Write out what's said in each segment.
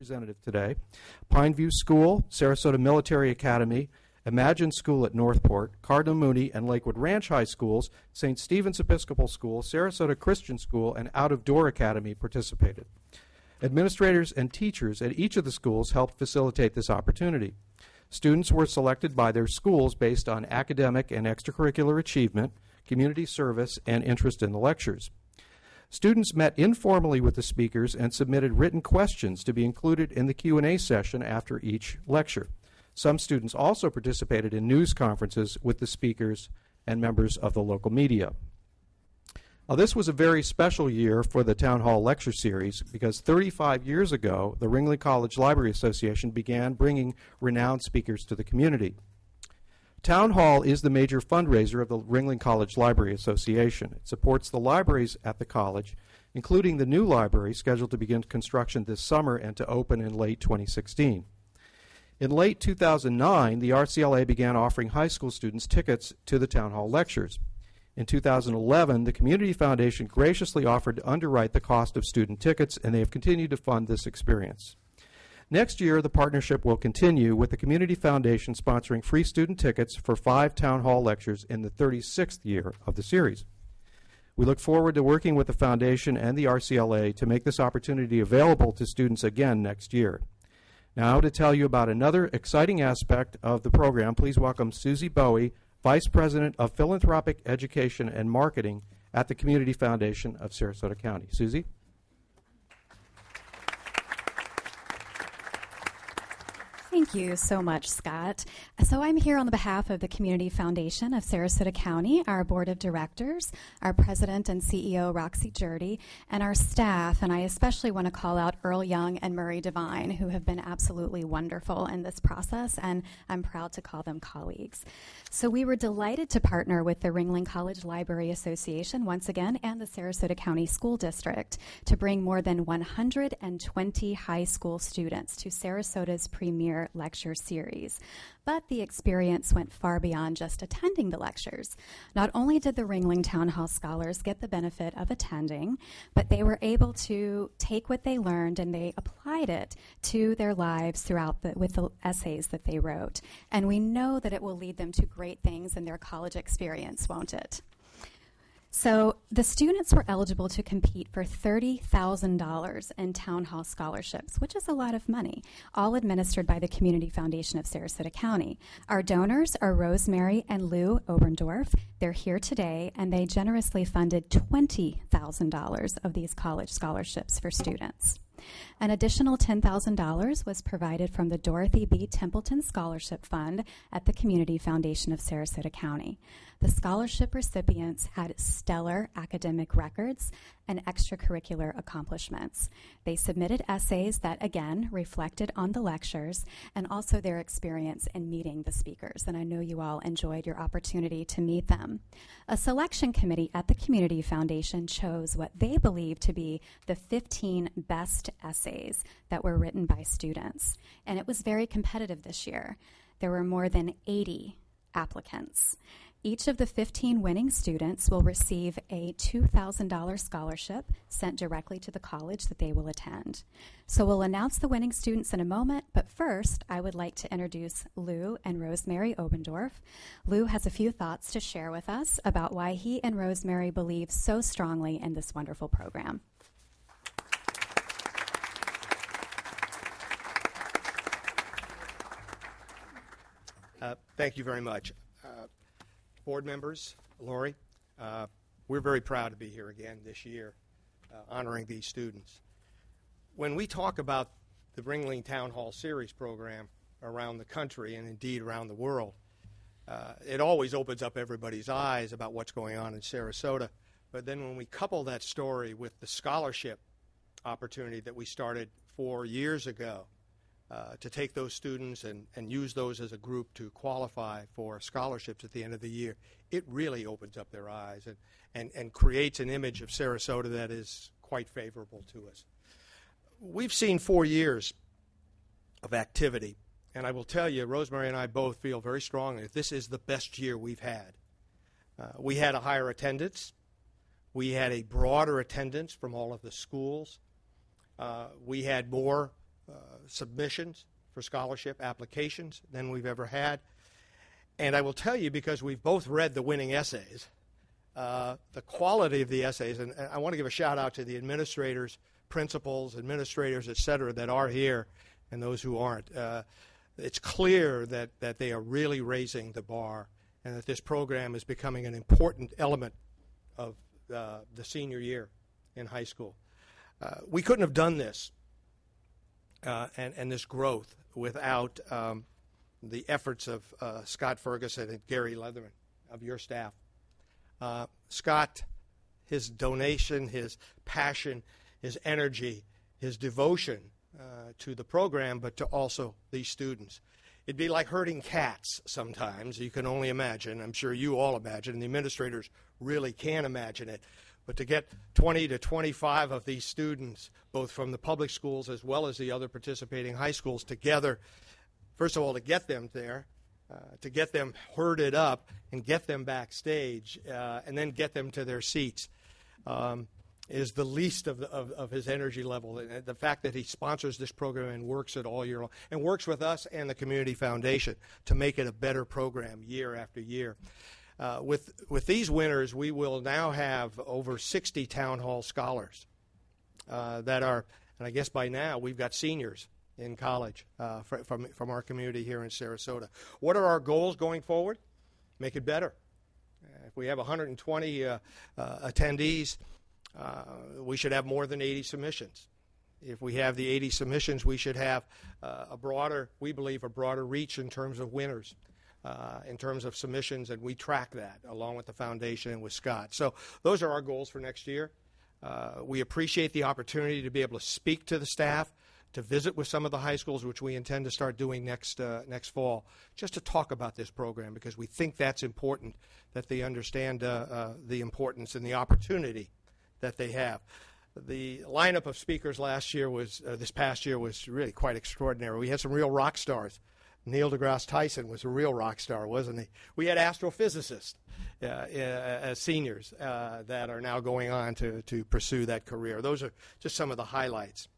representative today. Pineview School, Sarasota Military Academy, Imagine School at Northport, Cardinal Mooney and Lakewood Ranch High Schools, St. Stephen's Episcopal School, Sarasota Christian School, and Out of Door Academy participated. Administrators and teachers at each of the schools helped facilitate this opportunity. Students were selected by their schools based on academic and extracurricular achievement, community service, and interest in the lectures. Students met informally with the speakers and submitted written questions to be included in the Q&A session after each lecture. Some students also participated in news conferences with the speakers and members of the local media. Now, this was a very special year for the Town Hall Lecture Series because 35 years ago, the Ringling College Library Association began bringing renowned speakers to the community. Town Hall is the major fundraiser of the Ringling College Library Association. It supports the libraries at the college, including the new library scheduled to begin construction this summer and to open in late 2016. In late 2009, the RCLA began offering high school students tickets to the Town Hall lectures. In 2011, the Community Foundation graciously offered to underwrite the cost of student tickets, and they have continued to fund this experience. Next year, the partnership will continue with the Community Foundation sponsoring free student tickets for 5 Town Hall lectures in the 36th year of the series. We look forward to working with the Foundation and the RCLA to make this opportunity available to students again next year. Now, to tell you about another exciting aspect of the program, please welcome Susie Bowie, Vice President of Philanthropic Education and Marketing at the Community Foundation of Sarasota County. Susie? Thank you so much, Scott. So I'm here on the behalf of the Community Foundation of Sarasota County, our board of directors, our president and CEO, Roxy Jurdy, and our staff, and I especially want to call out Earl Young and Murray Devine, who have been absolutely wonderful in this process, and I'm proud to call them colleagues. So we were delighted to partner with the Ringling College Library Association once again and the Sarasota County School District to bring more than 120 high school students to Sarasota's premier lecture series. But the experience went far beyond just attending the lectures. Not only did the Ringling Town Hall Scholars get the benefit of attending, but they were able to take what they learned and they applied it to their lives with the essays that they wrote. And we know that it will lead them to great things in their college experience, won't it? So the students were eligible to compete for $30,000 in town hall scholarships, which is a lot of money, all administered by the Community Foundation of Sarasota County. Our donors are Rosemary and Lou Oberndorf. They're here today, and they generously funded $20,000 of these college scholarships for students. An additional $10,000 was provided from the Dorothy B. Templeton Scholarship Fund at the Community Foundation of Sarasota County. The scholarship recipients had stellar academic records and extracurricular accomplishments. They submitted essays that, again, reflected on the lectures and also their experience in meeting the speakers, and I know you all enjoyed your opportunity to meet them. A selection committee at the Community Foundation chose what they believed to be the 15 best essays that were written by students, and it was very competitive this year. There were more than 80 applicants. Each of the 15 winning students will receive a $2,000 scholarship sent directly to the college that they will attend. So we'll announce the winning students in a moment, but first I would like to introduce Lou and Rosemary Oberndorf. Lou has a few thoughts to share with us about why he and Rosemary believe so strongly in this wonderful program. Thank you very much. Board members, Lori, we're very proud to be here again this year honoring these students. When we talk about the Ringling Town Hall Series program around the country and indeed around the world, it always opens up everybody's eyes about what's going on in Sarasota. But then when we couple that story with the scholarship opportunity that we started 4 years ago, to take those students and use those as a group to qualify for scholarships at the end of the year, it really opens up their eyes and creates an image of Sarasota that is quite favorable to us. We've seen 4 years of activity, and I will tell you, Rosemary and I both feel very strongly that this is the best year we've had. We had a higher attendance. We had a broader attendance from all of the schools. We had more submissions for scholarship applications than we've ever had. And I will tell you, because we've both read the winning essays, the quality of the essays, and I want to give a shout out to the administrators, principals, administrators, et cetera, that are here and those who aren't. It's clear that they are really raising the bar and that this program is becoming an important element of the senior year in high school. We couldn't have done this and this growth without the efforts of Scott Ferguson and Gary Leatherman, of your staff. Scott, his donation, his passion, his energy, his devotion to the program, but to also these students. It'd be like herding cats sometimes. You can only imagine. I'm sure you all imagine, and the administrators really can imagine it. But to get 20 to 25 of these students, both from the public schools as well as the other participating high schools together, first of all, to get them there, to get them herded up and get them backstage, and then get them to their seats, is the least of his energy level. And the fact that he sponsors this program and works it all year long, and works with us and the Community Foundation to make it a better program year after year. With these winners, we will now have over 60 town hall scholars that are, and I guess by now we've got seniors in college from our community here in Sarasota. What are our goals going forward? Make it better. If we have 120 attendees, we should have more than 80 submissions. If we have the 80 submissions, we should have we believe, a broader reach in terms of winners, in terms of submissions, and we track that along with the foundation and with Scott. So those are our goals for next year. We appreciate the opportunity to be able to speak to the staff, to visit with some of the high schools, which we intend to start doing next fall, just to talk about this program, because we think that's important, that they understand the importance and the opportunity that they have. The lineup of speakers this past year was really quite extraordinary. We had some real rock stars. Neil deGrasse Tyson was a real rock star, wasn't he? We had astrophysicists as seniors that are now going on to pursue that career. Those are just some of the highlights.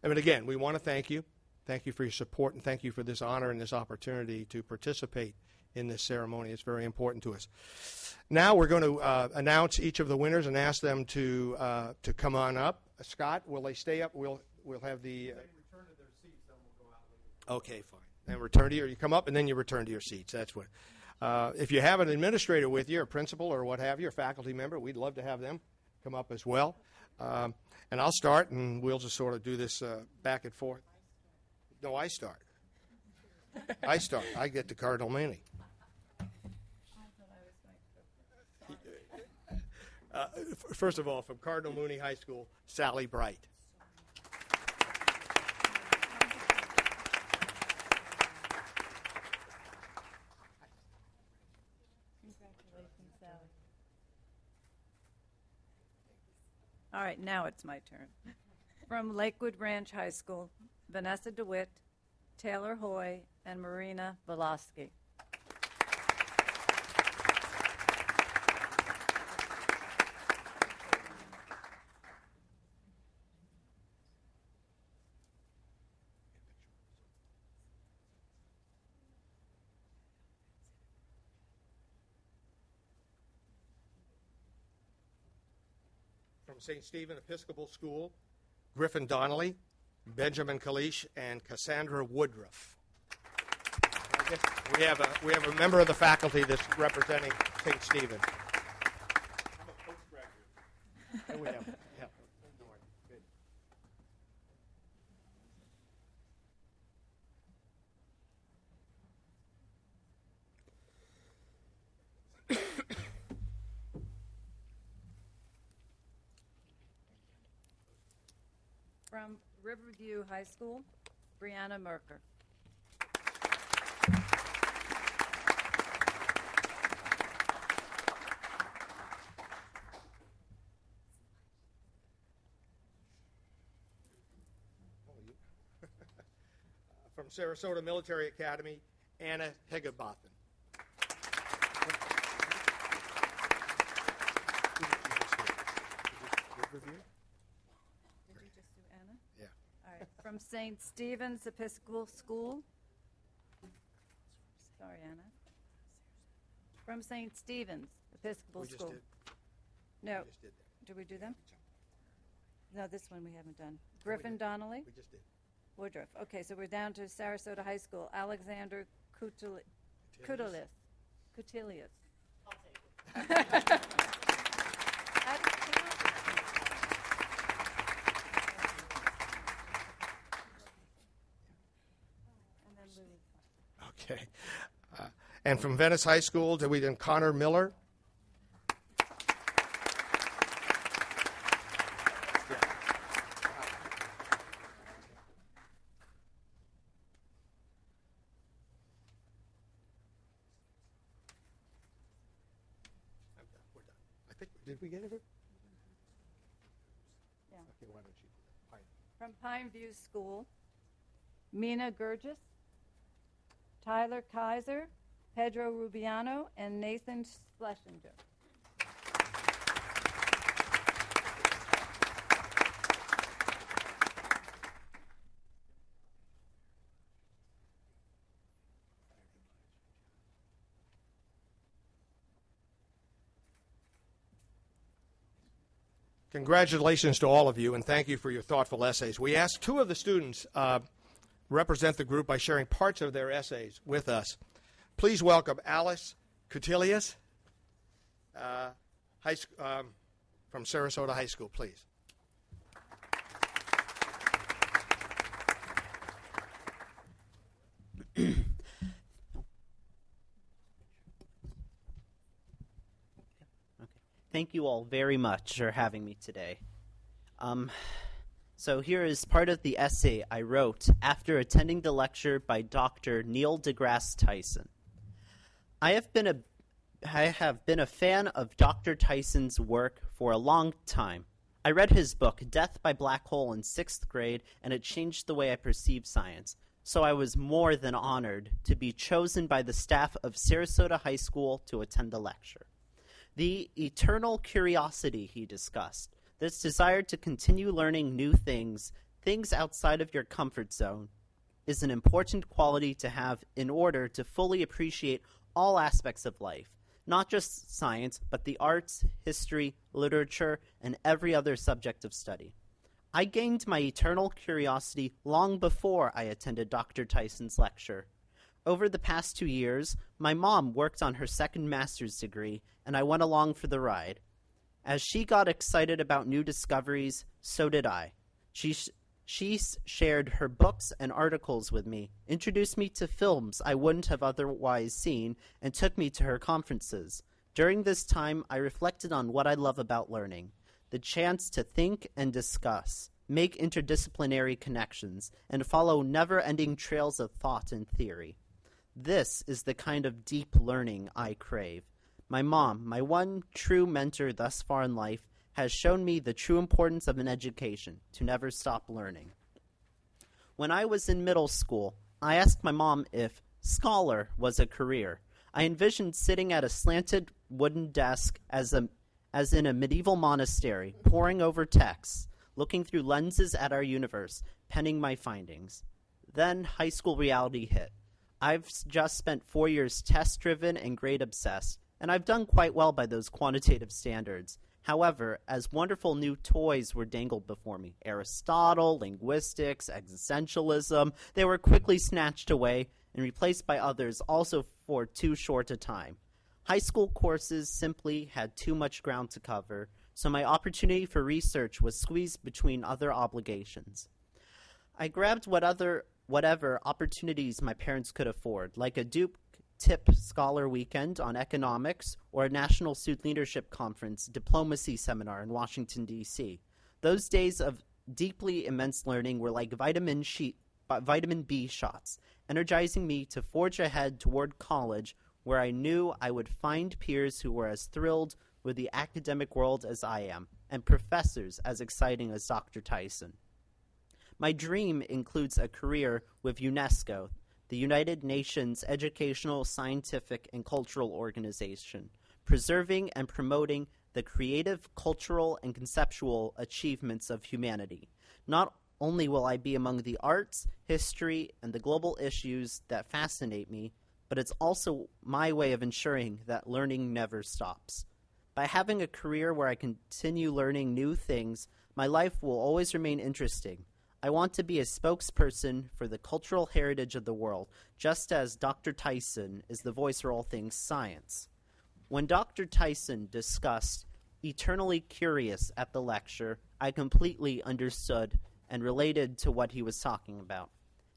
Again, we want to thank you. Thank you for your support, and thank you for this honor and this opportunity to participate in this ceremony. It's very important to us. Now we're going to announce each of the winners and ask them to come on up. Scott, will they stay up? We'll have the... return to their seats, then we'll go out later. Okay, fine. And return to you come up and then you return to your seats. That's what. If you have an administrator with you, or principal, or what have you, or faculty member, we'd love to have them come up as well. And I'll start, and we'll just sort of do this back and forth. No, I start. I start. I get to Cardinal Mooney. First of all, from Cardinal Mooney High School, Sally Bright. Congratulations, Sally. All right, now it's my turn. From Lakewood Ranch High School, Vanessa DeWitt, Taylor Hoy, and Marina Velosky. From St. Stephen Episcopal School, Griffin Donnelly, Benjamin Kalish, and Cassandra Woodruff. I guess we have a member of the faculty that's representing St. Stephen. I'm a postgraduate. And we have, yeah. Good. From Riverview High School, Brianna Merker. From Sarasota Military Academy, Anna Higginbotham. Riverview? Did you just do Anna? Yeah. All right. From St. Stephen's Episcopal School. Sorry, Anna. From St. Stephen's Episcopal We just School. did. No. We just did that. Did we do them? No, this one we haven't done. Griffin Donnelly? We just did. Woodruff. Okay, so we're down to Sarasota High School. Alexander Coutelius. Okay. And from Venice High School, did we do Connor Miller? We're done. I think, did we get it? Yeah. Okay, why don't you? Fine. From Pine View School, Mina Gurgis, Tyler Kaiser, Pedro Rubiano, and Nathan Schlesinger. Congratulations to all of you, and thank you for your thoughtful essays. We asked two of the students represent the group by sharing parts of their essays with us. Please welcome Alice Coutelius from Sarasota High School, please. Thank you all very much for having me today. So here is part of the essay I wrote after attending the lecture by Dr. Neil deGrasse Tyson. I have been a fan of Dr. Tyson's work for a long time. I read his book, Death by Black Hole, in 6th grade, and it changed the way I perceive science. So I was more than honored to be chosen by the staff of Sarasota High School to attend the lecture. The eternal curiosity he discussed, this desire to continue learning new things, things outside of your comfort zone, is an important quality to have in order to fully appreciate all aspects of life, not just science, but the arts, history, literature, and every other subject of study. I gained my eternal curiosity long before I attended Dr. Tyson's lecture. Over the past 2 years, my mom worked on her second master's degree, and I went along for the ride. As she got excited about new discoveries, so did I. She shared her books and articles with me, introduced me to films I wouldn't have otherwise seen, and took me to her conferences. During this time, I reflected on what I love about learning, the chance to think and discuss, make interdisciplinary connections, and follow never-ending trails of thought and theory. This is the kind of deep learning I crave. My mom, my one true mentor thus far in life, has shown me the true importance of an education, to never stop learning. When I was in middle school, I asked my mom if scholar was a career. I envisioned sitting at a slanted wooden desk as in a medieval monastery, poring over texts, looking through lenses at our universe, penning my findings. Then high school reality hit. I've just spent 4 years test-driven and grade-obsessed, and I've done quite well by those quantitative standards. However, as wonderful new toys were dangled before me, Aristotle, linguistics, existentialism, they were quickly snatched away and replaced by others also for too short a time. High school courses simply had too much ground to cover, so my opportunity for research was squeezed between other obligations. I grabbed whatever opportunities my parents could afford, like a Duke Tip Scholar Weekend on economics or a National Student Leadership Conference diplomacy seminar in Washington, D.C. Those days of deeply immense learning were like vitamin B shots, energizing me to forge ahead toward college, where I knew I would find peers who were as thrilled with the academic world as I am, and professors as exciting as Dr. Tyson. My dream includes a career with UNESCO, the United Nations Educational, Scientific, and Cultural Organization, preserving and promoting the creative, cultural, and conceptual achievements of humanity, not only will I be among the arts, history, and the global issues that fascinate me, but it's also my way of ensuring that learning never stops. By having a career where I continue learning new things, my life will always remain interesting. I want to be a spokesperson for the cultural heritage of the world, just as Dr. Tyson is the voice for all things science. When Dr. Tyson discussed eternally curious at the lecture, I completely understood and related to what he was talking about.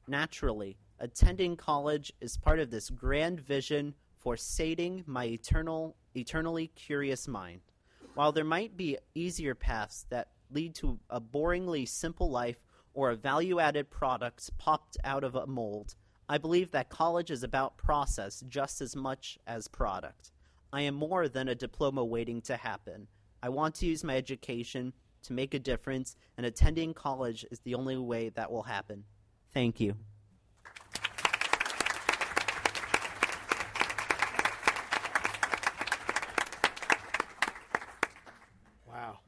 Naturally, attending college is part of this grand vision for sating my eternally curious mind. While there might be easier paths that lead to a boringly simple life or a value-added product popped out of a mold, I believe that college is about process just as much as product. I am more than a diploma waiting to happen. I want to use my education to make a difference, and attending college is the only way that will happen. Thank you. Wow.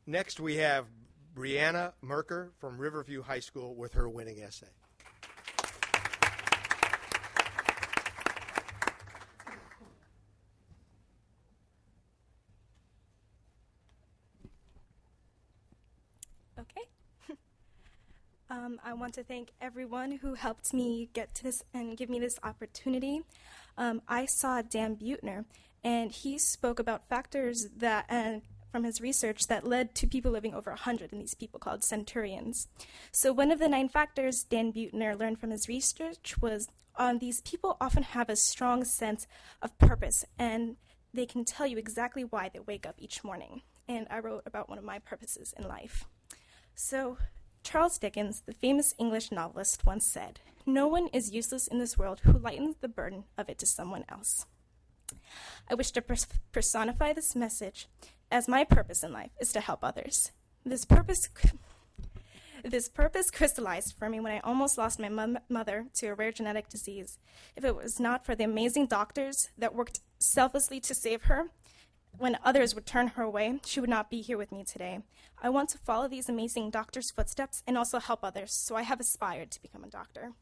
Next, we have Brianna Merker from Riverview High School with her winning essay. Okay. I want to thank everyone who helped me get to this and give me this opportunity. I saw Dan Buettner, and he spoke about factors that, from his research, that led to people living over 100, and these people called centurions. So one of the 9 factors Dan Buettner learned from his research was these people often have a strong sense of purpose, and they can tell you exactly why they wake up each morning. And I wrote about one of my purposes in life. So Charles Dickens, the famous English novelist, once said, "No one is useless in this world who lightens the burden of it to someone else." I wish to personify this message as my purpose in life is to help others. This purpose crystallized for me when I almost lost my mother to a rare genetic disease. If it was not for the amazing doctors that worked selflessly to save her, when others would turn her away, she would not be here with me today. I want to follow these amazing doctors' footsteps and also help others, so I have aspired to become a doctor.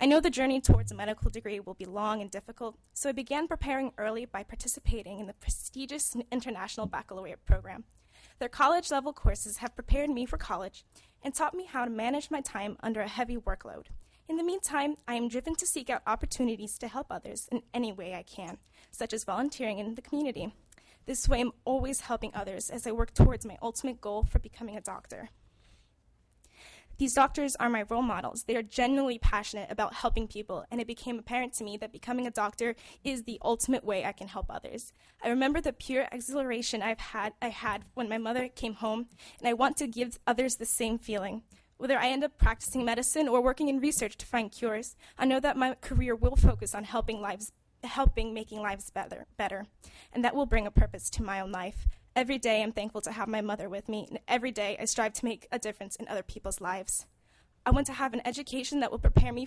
I know the journey towards a medical degree will be long and difficult, so I began preparing early by participating in the prestigious International Baccalaureate program. Their college-level courses have prepared me for college and taught me how to manage my time under a heavy workload. In the meantime, I am driven to seek out opportunities to help others in any way I can, such as volunteering in the community. This way, I'm always helping others as I work towards my ultimate goal for becoming a doctor. These doctors are my role models. They are genuinely passionate about helping people, and it became apparent to me that becoming a doctor is the ultimate way I can help others. I remember the pure exhilaration I had when my mother came home, and I want to give others the same feeling. Whether I end up practicing medicine or working in research to find cures, I know that my career will focus on making lives better, and that will bring a purpose to my own life. Every day I'm thankful to have my mother with me, and every day I strive to make a difference in other people's lives. I want to have an education that will prepare me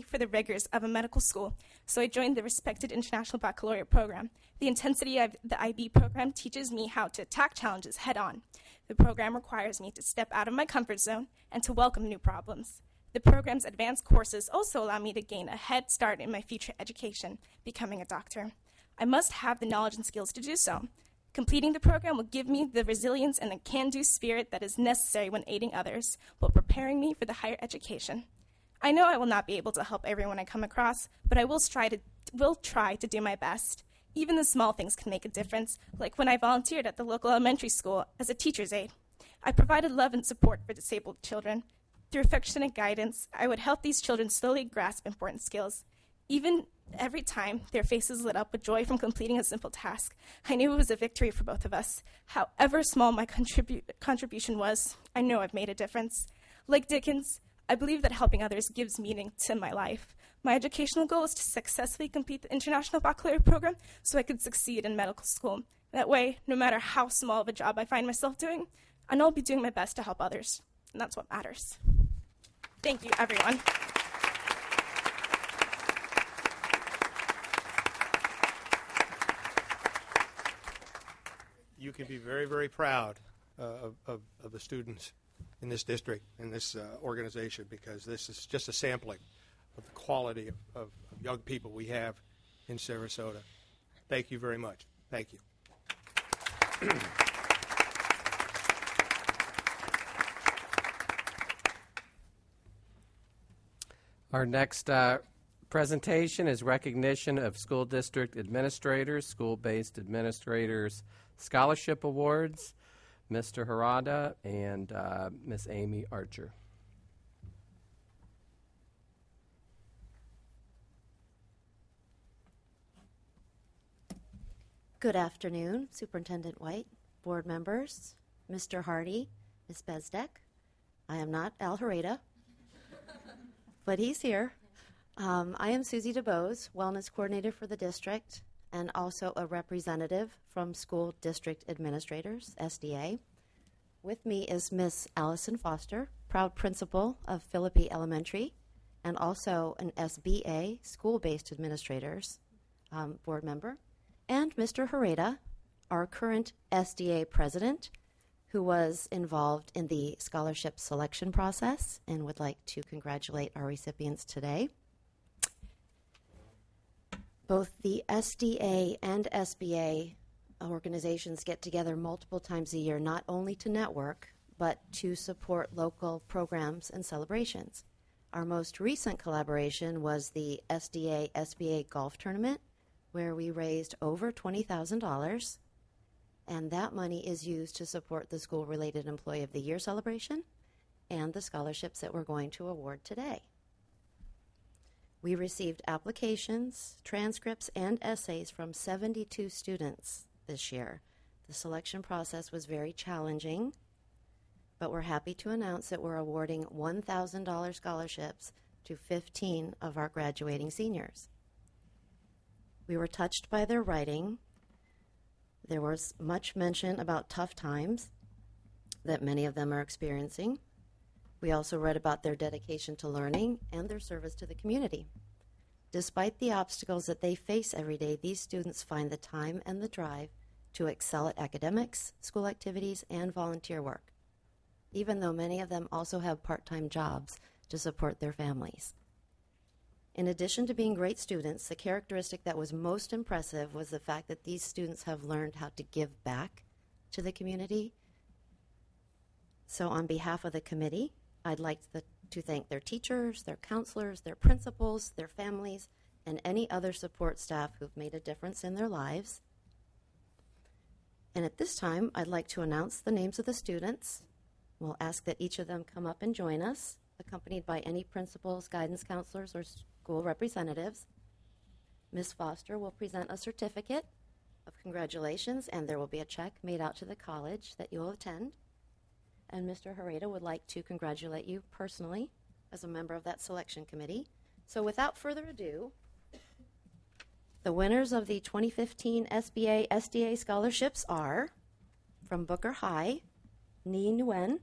for the rigors of a medical school, so I joined the respected International Baccalaureate program. The intensity of the IB program teaches me how to attack challenges head-on. The program requires me to step out of my comfort zone and to welcome new problems. The program's advanced courses also allow me to gain a head start in my future education, becoming a doctor. I must have the knowledge and skills to do so. Completing the program will give me the resilience and the can-do spirit that is necessary when aiding others, while preparing me for the higher education. I know I will not be able to help everyone I come across, but I will try to do my best. Even the small things can make a difference, like when I volunteered at the local elementary school as a teacher's aide. I provided love and support for disabled children. Through affectionate guidance, I would help these children slowly grasp important skills. Even every time their faces lit up with joy from completing a simple task, I knew it was a victory for both of us. However small my contribution was, I know I've made a difference. Like Dickens, I believe that helping others gives meaning to my life. My educational goal is to successfully complete the International Baccalaureate program so I could succeed in medical school. That way, no matter how small of a job I find myself doing, I know I'll be doing my best to help others. And that's what matters. Thank you, everyone. you can be very, very proud of the students in this district, in this organization, because this is just a sampling of the quality of young people we have in Sarasota. Thank you very much. Thank you. Our next presentation is recognition of school district administrators, school-based administrators scholarship awards, Mr. Harada and Miss Amy Archer. Good afternoon, Superintendent White, board members, Mr. Hardy, Ms. Bezdek. I am not Al Harada, but he's here. I am Susie DeBose, Wellness Coordinator for the district, and also a representative from School District Administrators, SDA. With me is Miss Allison Foster, proud principal of Philippi Elementary, and also an SBA, School-Based Administrators, board member. And Mr. Harada, our current SDA president, who was involved in the scholarship selection process and would like to congratulate our recipients today. Both the SDA and SBA organizations get together multiple times a year, not only to network, but to support local programs and celebrations. Our most recent collaboration was the SDA SBA Golf Tournament, where we raised over $20,000, and that money is used to support the School-Related Employee of the Year celebration and the scholarships that we're going to award today. We received applications, transcripts, and essays from 72 students this year. The selection process was very challenging, but we're happy to announce that we're awarding $1,000 scholarships to 15 of our graduating seniors. We were touched by their writing. There was much mention about tough times that many of them are experiencing. We also read about their dedication to learning and their service to the community. Despite the obstacles that they face every day, these students find the time and the drive to excel at academics, school activities, and volunteer work, even though many of them also have part-time jobs to support their families. In addition to being great students, the characteristic that was most impressive was the fact that these students have learned how to give back to the community. So on behalf of the committee, I'd like to thank their teachers, their counselors, their principals, their families, and any other support staff who've made a difference in their lives. And at this time, I'd like to announce the names of the students. We'll ask that each of them come up and join us, accompanied by any principals, guidance counselors, or school representatives. Ms. Foster will present a certificate of congratulations, and there will be a check made out to the college that you will attend. And Mr. Harada would like to congratulate you personally as a member of that selection committee. So without further ado, the winners of the 2015 SBA SDA scholarships are from Booker High, Ni Nguyen,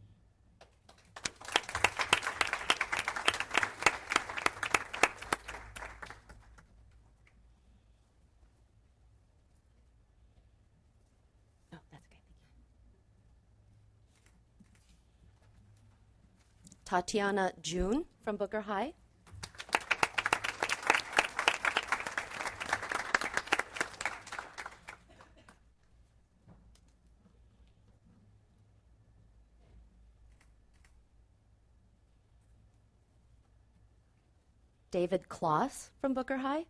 Tatiana June from Booker High. David Kloss from Booker High.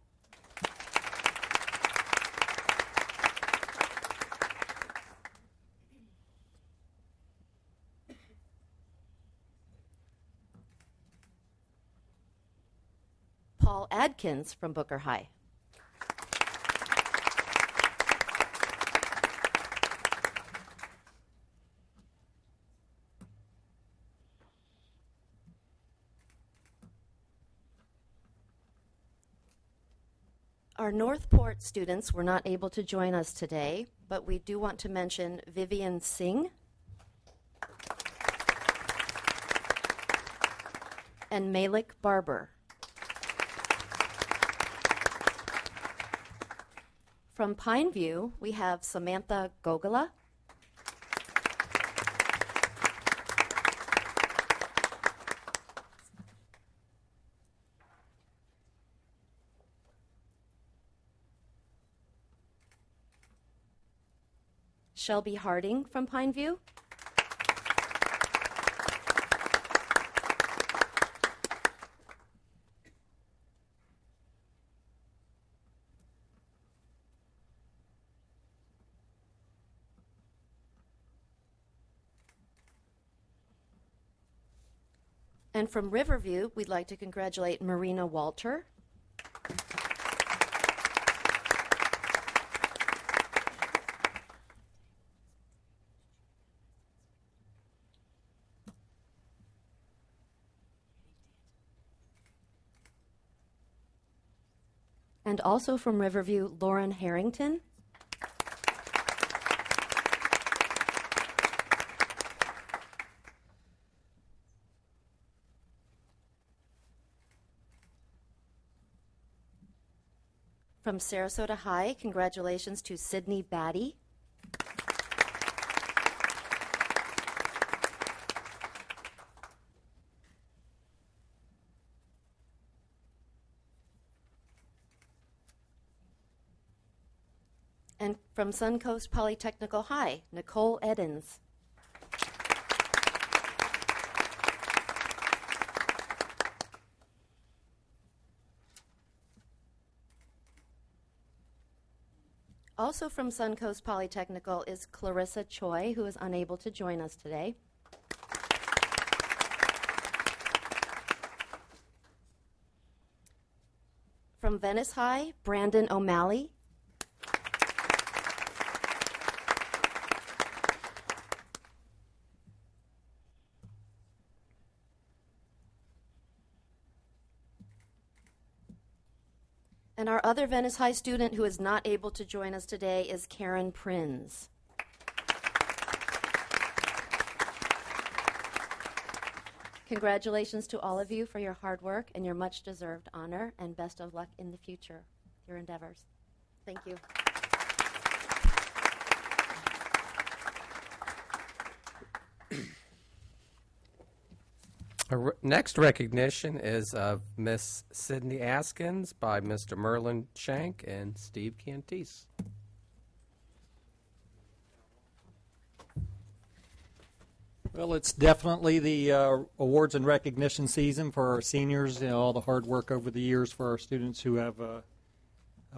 Paul Adkins from Booker High. Our Northport students were not able to join us today, but we do want to mention Vivian Singh and Malik Barber. From Pineview, we have Samantha Gogala Shelby Harding from Pineview. And from Riverview, we'd like to congratulate Marina Walter. And also from Riverview, Lauren Harrington. From Sarasota High, congratulations to Sydney Batty. And from Suncoast Polytechnical High, Nicole Edens. Also from Suncoast Polytechnical is Clarissa Choi, who is unable to join us today. From Venice High, Brandon O'Malley. And our other Venice High student who is not able to join us today is Karen Prinz. Congratulations to all of you for your hard work and your much-deserved honor, and best of luck in the future, your endeavors. Thank you. Our next recognition is of Miss Sydney Askins by Mr. Merlin Shank and Steve Cantis. Well, it's definitely the awards and recognition season for our seniors. You know, all the hard work over the years for our students who have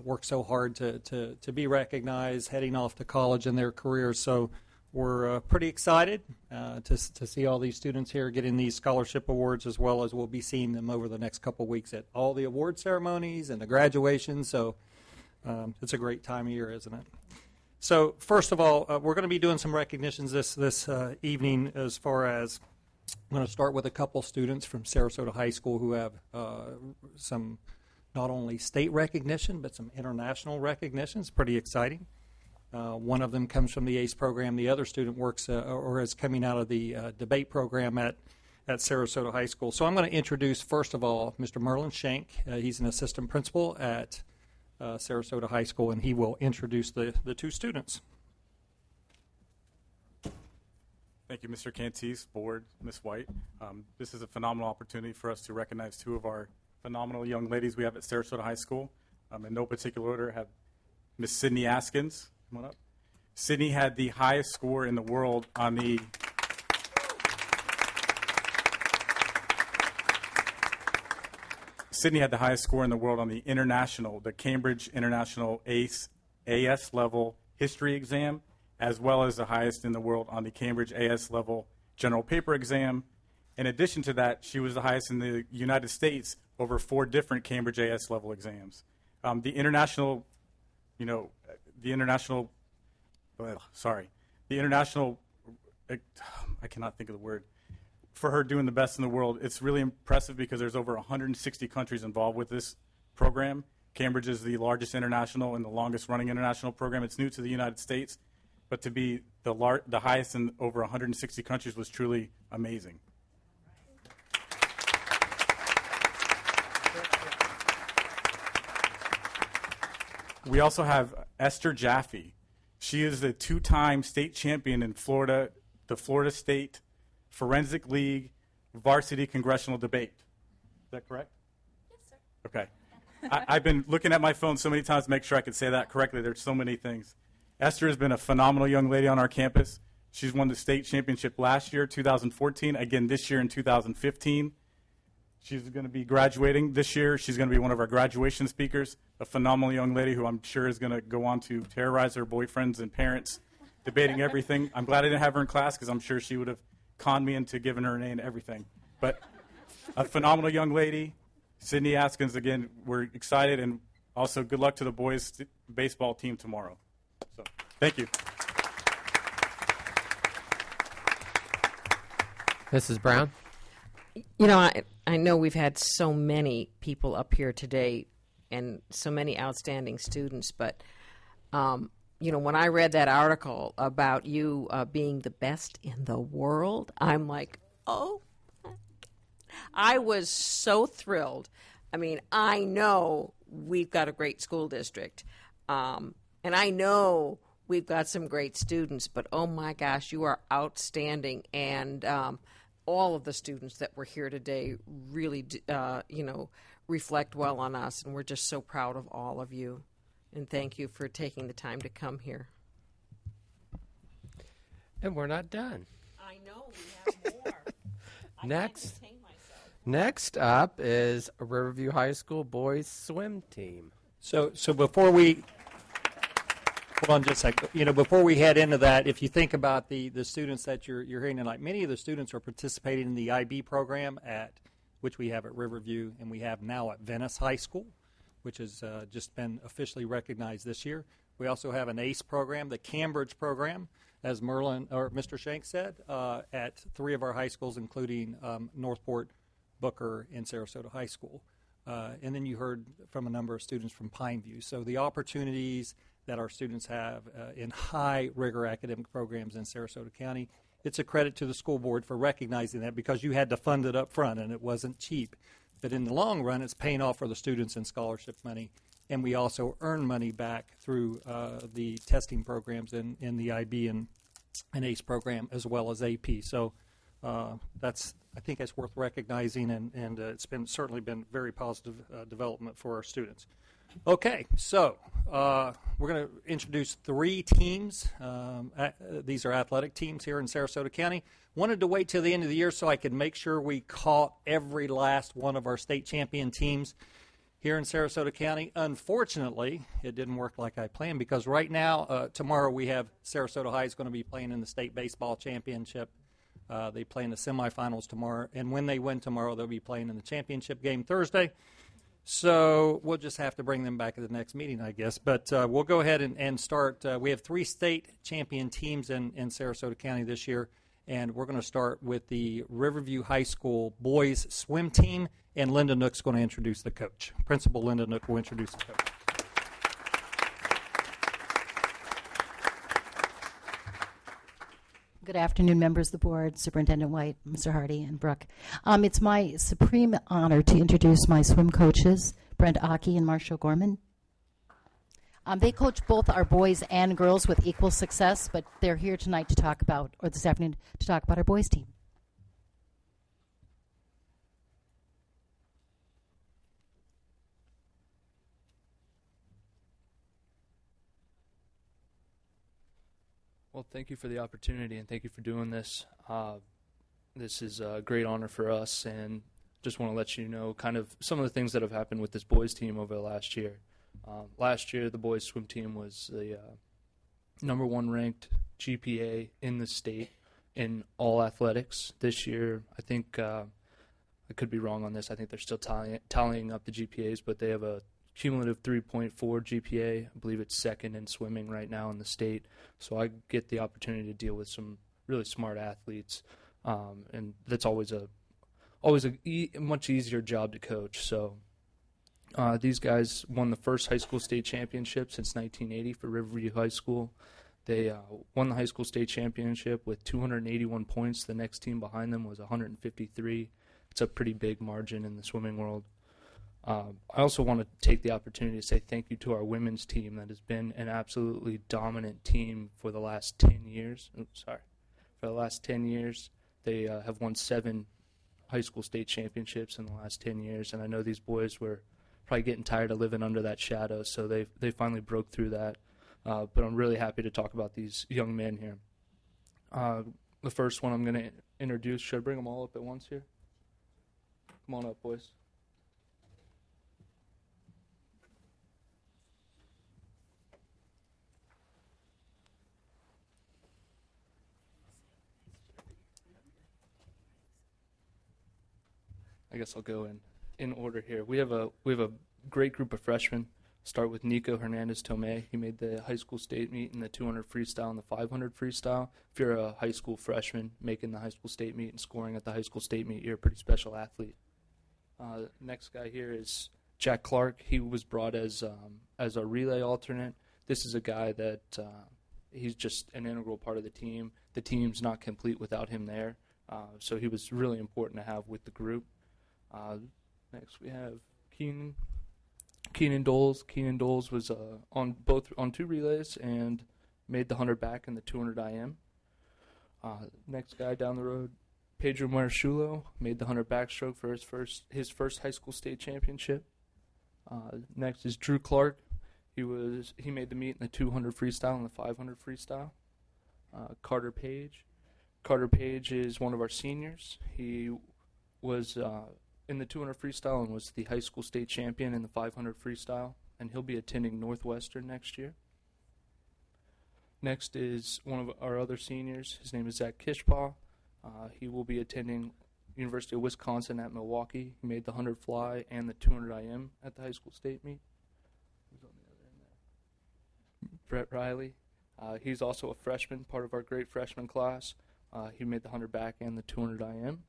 worked so hard to be recognized, heading off to college in their careers. So we're pretty excited to see all these students here getting these scholarship awards, as well as we'll be seeing them over the next couple weeks at all the award ceremonies and the graduations. So it's a great time of year, isn't it? So first of all, we're going to be doing some recognitions this evening. As far as I'm going to start with a couple students from Sarasota High School who have some not only state recognition but some international recognition. It's pretty exciting. One of them comes from the ACE program. The other student works or is coming out of the debate program at Sarasota High School. So I'm going to introduce, first of all, Mr. Merlin Shank. He's an assistant principal at Sarasota High School, and he will introduce the two students. Thank you, Mr. Cantis, board, Ms. White. This is a phenomenal opportunity for us to recognize two of our phenomenal young ladies we have at Sarasota High School. In no particular order, have Miss Sydney Askins. Come on up. Sydney had the highest score in the world on the the Cambridge International AS level history exam, as well as the highest in the world on the Cambridge AS level general paper exam. In addition to that, she was the highest in the United States over 4 different Cambridge AS level exams. I cannot think of the word. For her doing the best in the world, it's really impressive because there's over 160 countries involved with this program. Cambridge is the largest international and the longest running international program. It's new to the United States, but to be the highest in over 160 countries was truly amazing. We also have Esther Jaffe. She is the 2-time state champion in Florida, the Florida State Forensic League Varsity Congressional Debate. Is that correct? Yes, sir. Okay. I've been looking at my phone so many times to make sure I could say that correctly. There's so many things. Esther has been a phenomenal young lady on our campus. She's won the state championship last year, 2014, again this year in 2015. She's going to be graduating this year. She's going to be one of our graduation speakers, a phenomenal young lady who I'm sure is going to go on to terrorize her boyfriends and parents, debating everything. I'm glad I didn't have her in class because I'm sure she would have conned me into giving her a name and everything. But a phenomenal young lady. Sydney Askins, again, we're excited, and also good luck to the boys baseball team tomorrow. So, thank you. Mrs. Brown? You know, I know we've had so many people up here today and so many outstanding students, but, you know, when I read that article about you being the best in the world, I'm like, oh, I was so thrilled. I mean, I know we've got a great school district, and I know we've got some great students, but oh my gosh, you are outstanding, and all of the students that were here today really, you know, reflect well on us, and we're just so proud of all of you, and thank you for taking the time to come here. And we're not done. I know, we have more. Next up is Riverview High School boys swim team. So before we hold on just a second. You know, before we head into that, if you think about the students that you're hearing tonight, many of the students are participating in the IB program which we have at Riverview, and we have now at Venice High School, which has just been officially recognized this year. We also have an ACE program, the Cambridge program, as Mr. Shank said, at 3 of our high schools, including Northport, Booker, and Sarasota High School. And then you heard from a number of students from Pineview. So the opportunities that our students have in high rigor academic programs in Sarasota County, it's a credit to the school board for recognizing that, because you had to fund it up front and it wasn't cheap. But in the long run, it's paying off for the students in scholarship money. And we also earn money back through the testing programs in the IB and ACE program, as well as AP. So I think that's worth recognizing, and it's certainly been very positive development for our students. Okay, so we're going to introduce 3 teams. These are athletic teams here in Sarasota County. Wanted to wait till the end of the year so I could make sure we caught every last one of our state champion teams here in Sarasota County. Unfortunately, it didn't work like I planned, because right now, tomorrow, we have Sarasota High is going to be playing in the state baseball championship. They play in the semifinals tomorrow, and when they win tomorrow, they'll be playing in the championship game Thursday. So we'll just have to bring them back at the next meeting, I guess. But we'll go ahead and start. We have 3 state champion teams in Sarasota County this year, and we're going to start with the Riverview High School boys swim team, and Linda Nook's going to introduce the coach. Principal Linda Nook will introduce the coach. Good afternoon, members of the board, Superintendent White, Mr. Hardy, and Brooke. It's my supreme honor to introduce my swim coaches, Brent Aki and Marshall Gorman. They coach both our boys and girls with equal success, but they're here tonight to talk about, or this afternoon, to talk about our boys team. Well, thank you for the opportunity, and thank you for doing this. This is a great honor for us, and just want to let you know kind of some of the things that have happened with this boys team over the last year. Last year, the boys swim team was the number 1 ranked GPA in the state in all athletics. This year, I think, I could be wrong on this, I think they're still tallying up the GPAs, but they have a cumulative 3.4 GPA. I believe it's 2nd in swimming right now in the state. So I get the opportunity to deal with some really smart athletes, and that's always a much easier job to coach. So these guys won the first high school state championship since 1980 for Riverview High School. They won the high school state championship with 281 points. The next team behind them was 153. It's a pretty big margin in the swimming world. I also want to take the opportunity to say thank you to our women's team that has been an absolutely dominant team for the last 10 years. For the last 10 years. They have won 7 high school state championships in the last 10 years, and I know these boys were probably getting tired of living under that shadow, so they finally broke through that. but I'm really happy to talk about these young men here. The first one I'm going to introduce, should I bring them all up at once here? Come on up, boys. I guess I'll go in order here. We have a great group of freshmen. Start with Nico Hernandez Tomei. He made the high school state meet in the 200 freestyle and the 500 freestyle. If you're a high school freshman making the high school state meet and scoring at the high school state meet, you're a pretty special athlete. Next guy here is Jack Clark. He was brought as a relay alternate. This is a guy that he's just an integral part of the team. The team's not complete without him there, so he was really important to have with the group. Next we have Keenan Doles. Keenan Doles was on 2 relays and made the 100 back in the 200 IM. Next guy down the road, Pedro Marischulo, made the 100 backstroke for his first high school state championship. Next is Drew Clark. He made the meet in the 200 freestyle and the 500 freestyle. Carter Page. Carter Page is one of our seniors. He was in the 200 freestyle and was the high school state champion in the 500 freestyle, and he'll be attending Northwestern next year. Next is one of our other seniors. His name is Zach Kishpaw. He will be attending University of Wisconsin at Milwaukee. He made the 100 fly and the 200 IM at the high school state meet. Who's on the other end there? Brett Riley. He's also a freshman, part of our great freshman class. He made the 100 back and the 200 IM.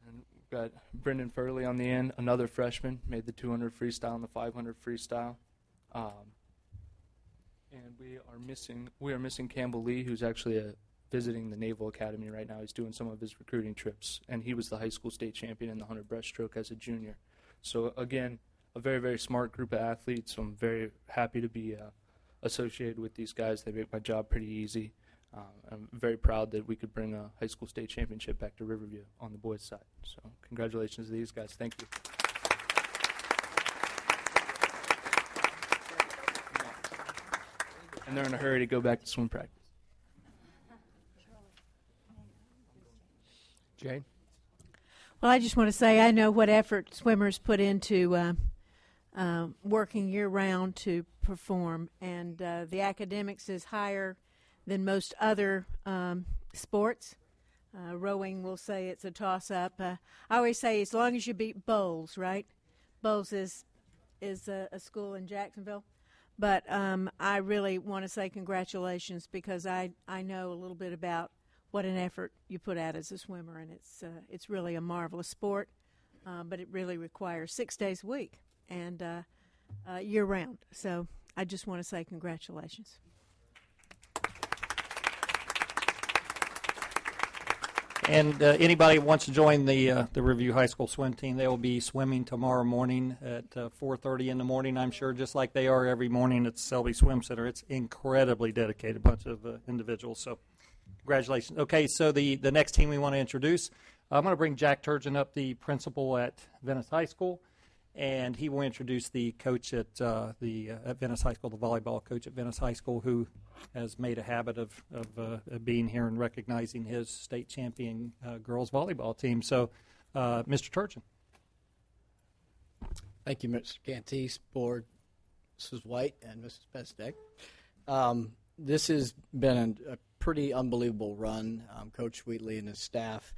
And we've got Brendan Furley on the end, another freshman, made the 200 freestyle and the 500 freestyle. And we are missing Campbell Lee, who's actually visiting the Naval Academy right now. He's doing some of his recruiting trips, and he was the high school state champion in the 100 breaststroke as a junior. So again, a very, very smart group of athletes. I'm very happy to be associated with these guys. They make my job pretty easy. I'm very proud that we could bring a high school state championship back to Riverview on the boys' side. So congratulations to these guys. Thank you. And they're in a hurry to go back to swim practice. Jane? Well, I just want to say I know what effort swimmers put into working year-round to perform, and the academics is higher than most other sports. Rowing, we'll say it's a toss-up. I always say as long as you beat Bowles, right? Bowles is a school in Jacksonville. But I really want to say congratulations, because I know a little bit about what an effort you put out as a swimmer, and it's really a marvelous sport, but it really requires 6 days a week and year-round. So I just want to say congratulations. And anybody who wants to join the Riverview High School swim team, they will be swimming tomorrow morning at 4:30 in the morning, I'm sure, just like they are every morning at the Selby Swim Center. It's incredibly dedicated bunch of individuals, so congratulations. Okay, so the next team we want to introduce, I'm going to bring Jack Turgeon up, the principal at Venice High School, and he will introduce the coach at Venice High School, the volleyball coach at Venice High School, who has made a habit of being here and recognizing his state champion girls volleyball team. So, Mr. Turgeon. Thank you, Mr. Cantis, Board, Mrs. White, and Mrs. Besdeck. This has been a pretty unbelievable run. Coach Wheatley and his staff.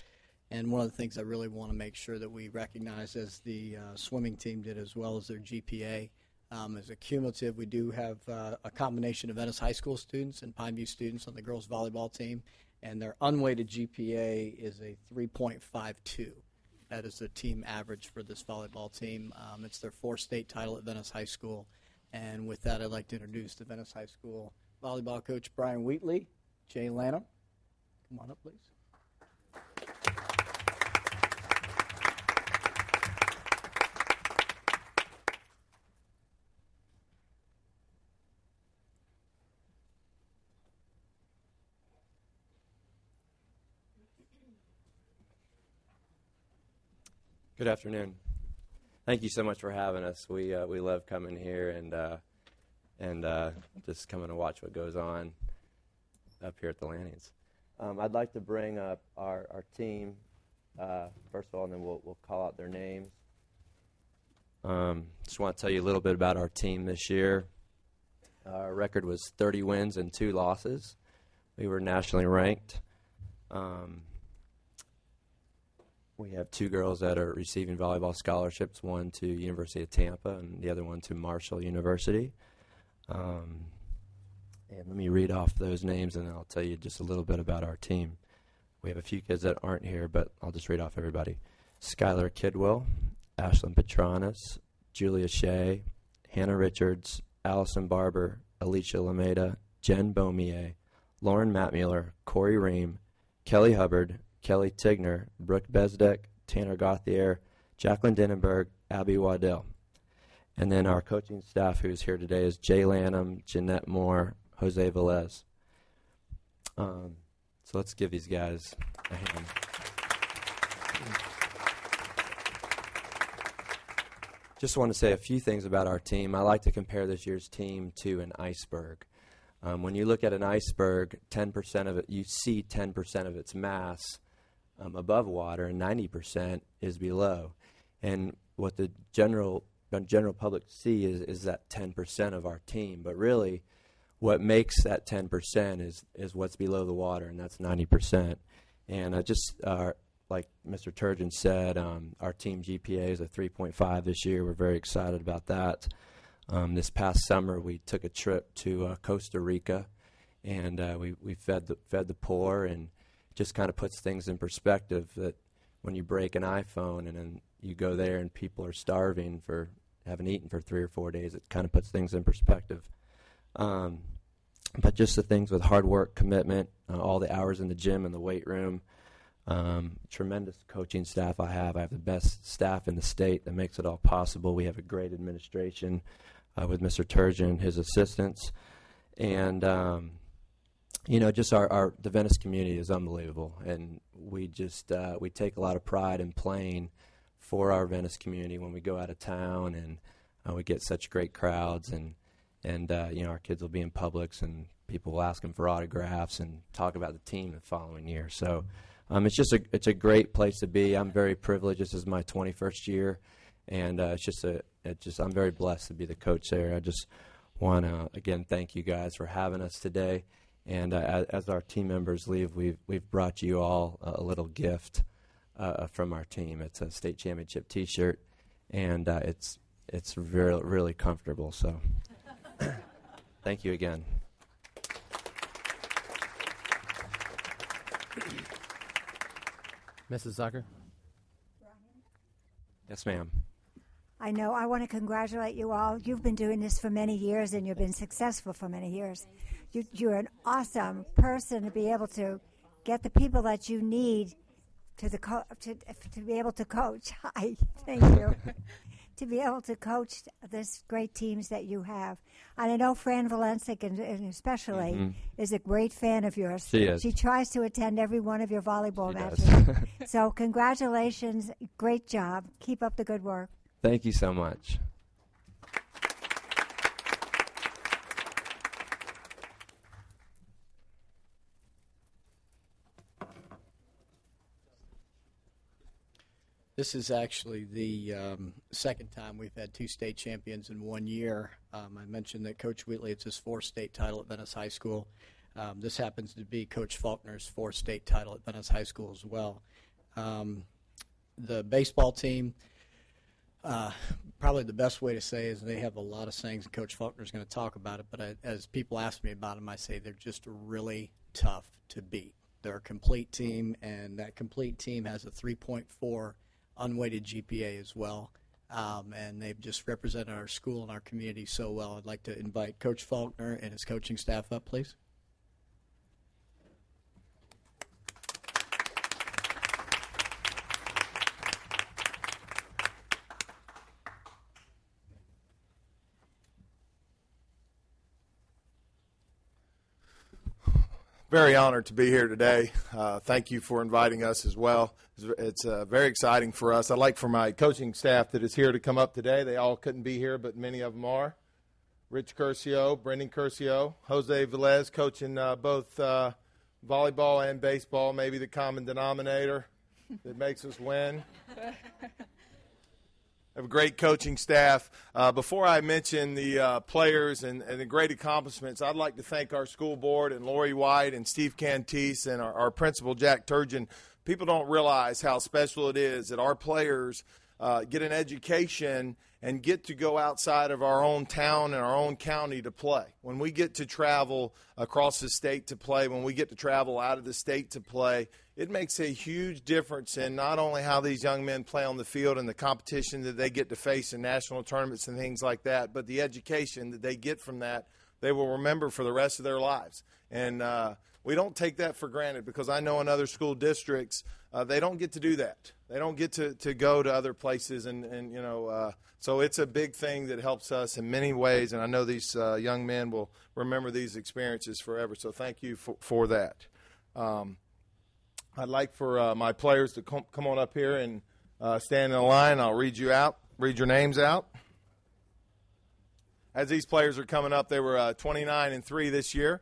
And one of the things I really want to make sure that we recognize, as the swimming team did, as well as their GPA, as a cumulative, we do have a combination of Venice High School students and Pineview students on the girls volleyball team, and their unweighted GPA is a 3.52. That is the team average for this volleyball team. It's their 4th state title at Venice High School. And with that, I'd like to introduce the Venice High School volleyball coach, Brian Wheatley. Jay Lanham, come on up, please. Good afternoon. Thank you so much for having us. We love coming here, and and just coming to watch what goes on up here at the Lannings. I'd like to bring up our team first of all, and then we'll call out their names. Just want to tell you a little bit about our team this year. Our record was 30 wins and 2 losses. We were nationally ranked. We have 2 girls that are receiving volleyball scholarships, one to University of Tampa and the other one to Marshall University. And let me read off those names, and then I'll tell you just a little bit about our team. We have a few kids that aren't here, but I'll just read off everybody. Skylar Kidwell, Ashlyn Petronis, Julia Shea, Hannah Richards, Allison Barber, Alicia Lameda, Jen Beaumier, Lauren Mattmuller, Corey Ream, Kelly Hubbard, Kelly Tigner, Brooke Besdeck, Tanner Gauthier, Jacqueline Denenberg, Abby Waddell. And then our coaching staff who's here today is Jay Lanham, Jeanette Moore, Jose Velez. So let's give these guys a hand. Just want to say a few things about our team. I like to compare this year's team to an iceberg. When you look at an iceberg, 10% of it, you see 10% of its mass above water, and 90% is below. And what the general public see is that 10% of our team. But really, what makes that 10% is what's below the water, and that's 90%. And like Mr. Turgeon said, our team GPA is a 3.5 this year. We're very excited about that. This past summer, we took a trip to Costa Rica, and we fed the poor, and just kind of puts things in perspective that when you break an iPhone and then you go there and people are starving haven't eaten for 3 or 4 days, it kind of puts things in perspective. But just the things with hard work, commitment, all the hours in the gym and the weight room, tremendous coaching staff I have. I have the best staff in the state that makes it all possible. We have a great administration with Mr. Turgeon and his assistants. And, just the Venice community is unbelievable. And we we take a lot of pride in playing for our Venice community when we go out of town, and we get such great crowds. And our kids will be in Publix, and people will ask them for autographs and talk about the team the following year. So it's a great place to be. I'm very privileged. This is my 21st year, and I'm very blessed to be the coach there. I just want to again thank you guys for having us today. And as our team members leave, we've brought you all a little gift from our team. It's a state championship T-shirt, and it's really really comfortable. So. Thank you again. Mrs. Zucker? Yes, ma'am. I know. I want to congratulate you all. You've been doing this for many years, and you've been successful for many years. You're an awesome person to be able to get the people that you need to be able to coach. Hi, thank you. To be able to coach this great teams that you have. And I know Fran Valencic, and especially, is a great fan of yours. She is. She tries to attend every one of your volleyball matches. So congratulations. Great job. Keep up the good work. Thank you so much. This is actually the second time we've had 2 state champions in 1 year. I mentioned that Coach Wheatley, it's his 4th state title at Venice High School. This happens to be Coach Faulkner's 4th state title at Venice High School as well. The baseball team, probably the best way to say is they have a lot of sayings, and Coach Faulkner's going to talk about it, but as people ask me about them, I say they're just really tough to beat. They're a complete team, and that complete team has a 3.4 unweighted GPA as well, and they've just represented our school and our community so well. I'd like to invite Coach Faulkner and his coaching staff up, please. Very honored to be here today. Thank you for inviting us as well. It's very exciting for us. I'd like for my coaching staff that is here to come up today. They all couldn't be here, but many of them are. Rich Curcio, Brendan Curcio, Jose Velez coaching both volleyball and baseball, maybe the common denominator that makes us win. Have a great coaching staff. Before I mention the players and the great accomplishments, I'd like to thank our school board and Lori White and Steve Cantis and our principal, Jack Turgeon. People don't realize how special it is that our players get an education and get to go outside of our own town and our own county to play. When we get to travel across the state to play, when we get to travel out of the state to play, it makes a huge difference in not only how these young men play on the field and the competition that they get to face in national tournaments and things like that, but the education that they get from that, they will remember for the rest of their lives. And we don't take that for granted, because I know in other school districts, they don't get to do that. They don't get to go to other places, and so it's a big thing that helps us in many ways, and I know these young men will remember these experiences forever, so thank you for that. I'd like for my players to come on up here and stand in a line. I'll read your names out. As these players are coming up, they were 29-3 this year.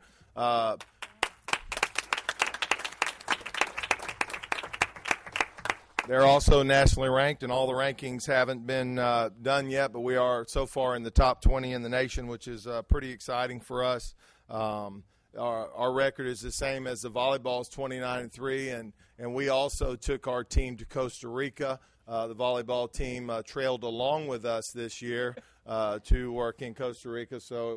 They're also nationally ranked, and all the rankings haven't been done yet, but we are so far in the top 20 in the nation, which is pretty exciting for us. Our record is the same as the volleyball's 29-3, and we also took our team to Costa Rica. The volleyball team trailed along with us this year to work in Costa Rica, so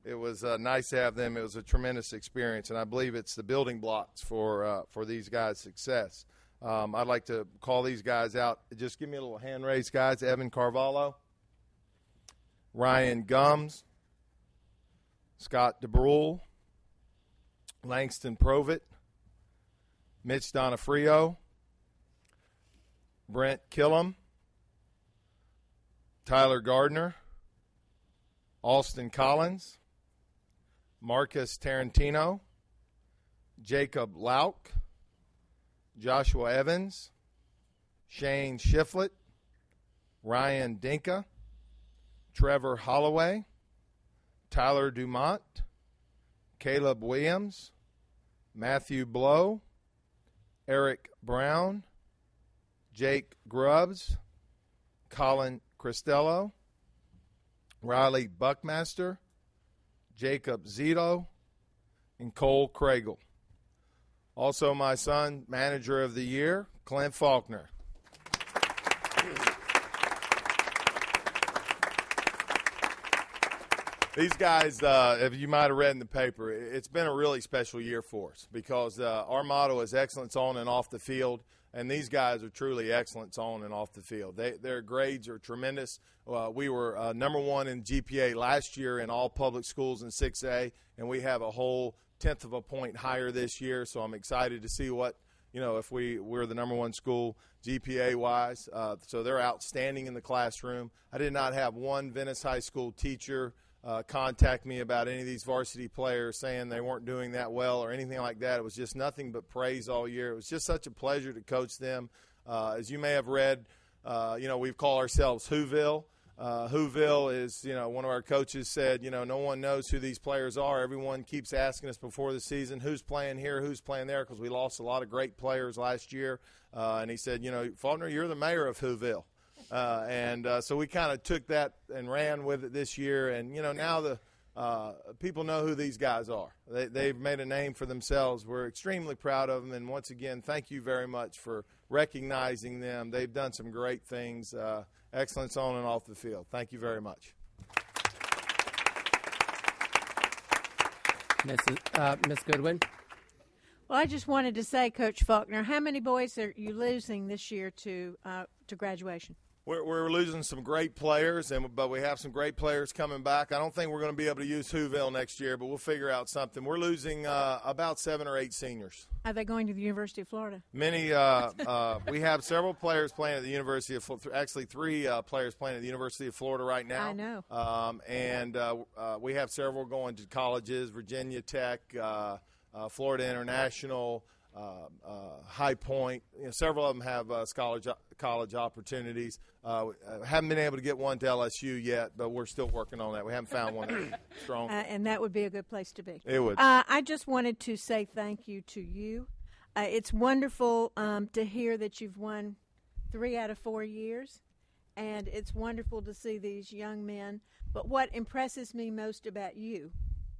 it was nice to have them. It was a tremendous experience, and I believe it's the building blocks for these guys' success. I'd like to call these guys out. Just give me a little hand raise, guys. Evan Carvalho, Ryan Gums, Scott DeBrule, Langston Provitt, Mitch Donofrio, Brent Killam, Tyler Gardner, Austin Collins, Marcus Tarantino, Jacob Lauk, Joshua Evans, Shane Shiflett, Ryan Dinka, Trevor Holloway, Tyler Dumont, Caleb Williams, Matthew Blow, Eric Brown, Jake Grubbs, Colin Cristello, Riley Buckmaster, Jacob Zito, and Cole Craigle. Also my son, Manager of the Year, Clint Faulkner. These guys, if you might have read in the paper, it's been a really special year for us, because our motto is excellence on and off the field, and these guys are truly excellence on and off the field. Their grades are tremendous. We were number one in GPA last year in all public schools in 6A, and we have a whole tenth of a point higher this year, so I'm excited to see what, if we're the number one school GPA-wise. So they're outstanding in the classroom. I did not have one Venice High School teacher contact me about any of these varsity players saying they weren't doing that well or anything like that. It was just nothing but praise all year. It was just such a pleasure to coach them. As you may have read, we call ourselves Whoville. Whoville is, one of our coaches said, no one knows who these players are. Everyone keeps asking us before the season, who's playing here, who's playing there, because we lost a lot of great players last year. And he said, Faulkner, you're the mayor of Whoville. So we kind of took that and ran with it this year. And, now the people know who these guys are. They've made a name for themselves. We're extremely proud of them. And once again, thank you very much for recognizing them. They've done some great things. Excellence on and off the field. Thank you very much. Ms. Goodwin. Well, I just wanted to say, Coach Faulkner, how many boys are you losing this year to graduation? We're losing some great players, but we have some great players coming back. I don't think we're going to be able to use Whoville next year, but we'll figure out something. We're losing about 7 or 8 seniors. Are they going to the University of Florida? Many. We have several players playing at the University of Florida. Actually, 3 players playing at the University of Florida right now. I know. And we have several going to colleges, Virginia Tech, Florida International. High Point. Several of them have college opportunities. Haven't been able to get one to LSU yet, but we're still working on that. We haven't found one that's strong. And that would be a good place to be. It would. I just wanted to say thank you to you. It's wonderful to hear that you've won 3 out of 4 years, and it's wonderful to see these young men. But what impresses me most about you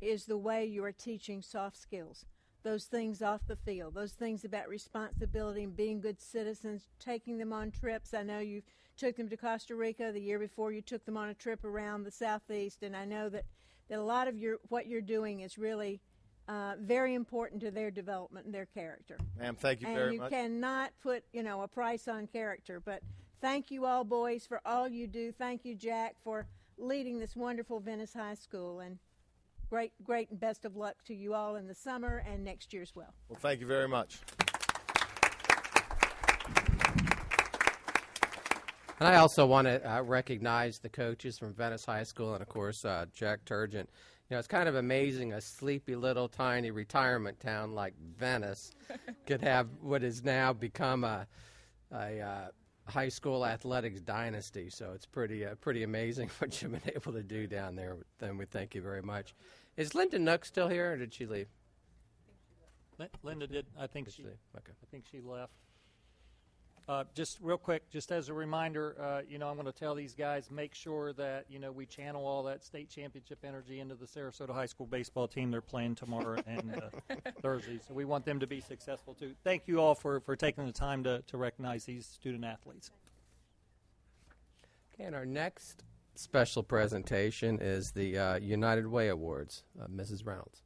is the way you are teaching soft skills, those things off the field, those things about responsibility and being good citizens, taking them on trips. I know you took them to Costa Rica the year before. You took them on a trip around the Southeast, and I know that a lot of what you're doing is really very important to their development and their character. Ma'am, thank you very much. And you cannot put, a price on character. But thank you all, boys, for all you do. Thank you, Jack, for leading this wonderful Venice High School. And great and best of luck to you all in the summer and next year as well. Well, thank you very much. And I also want to recognize the coaches from Venice High School and, of course, Jack Turgeon. It's kind of amazing a sleepy little tiny retirement town like Venice could have what has now become a high school athletics dynasty. So it's pretty amazing what you've been able to do down there. Then we thank you very much. Is Linda Nook still here, or did she leave? Linda did. I think she left. Just real quick, just as a reminder, I'm going to tell these guys, make sure that, we channel all that state championship energy into the Sarasota High School baseball team. They're playing tomorrow and Thursday, so we want them to be successful, too. Thank you all for taking the time to recognize these student athletes. Okay, and our next special presentation is the United Way Awards. Mrs. Reynolds.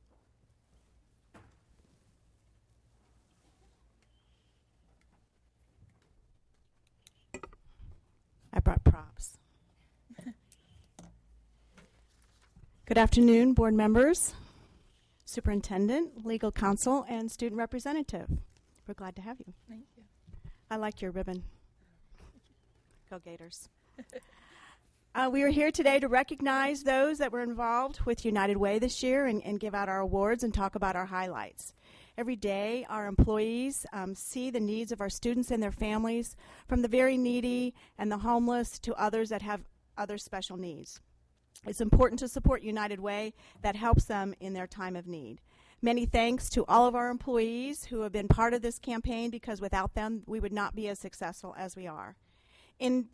I brought props. Good afternoon, board members, superintendent, legal counsel, and student representative. We're glad to have you. Thank you. I like your ribbon. Go Gators. We are here today to recognize those that were involved with United Way this year and give out our awards and talk about our highlights. Every day, our employees see the needs of our students and their families, from the very needy and the homeless to others that have other special needs. It's important to support United Way that helps them in their time of need. Many thanks to all of our employees who have been part of this campaign, because without them, we would not be as successful as we are. In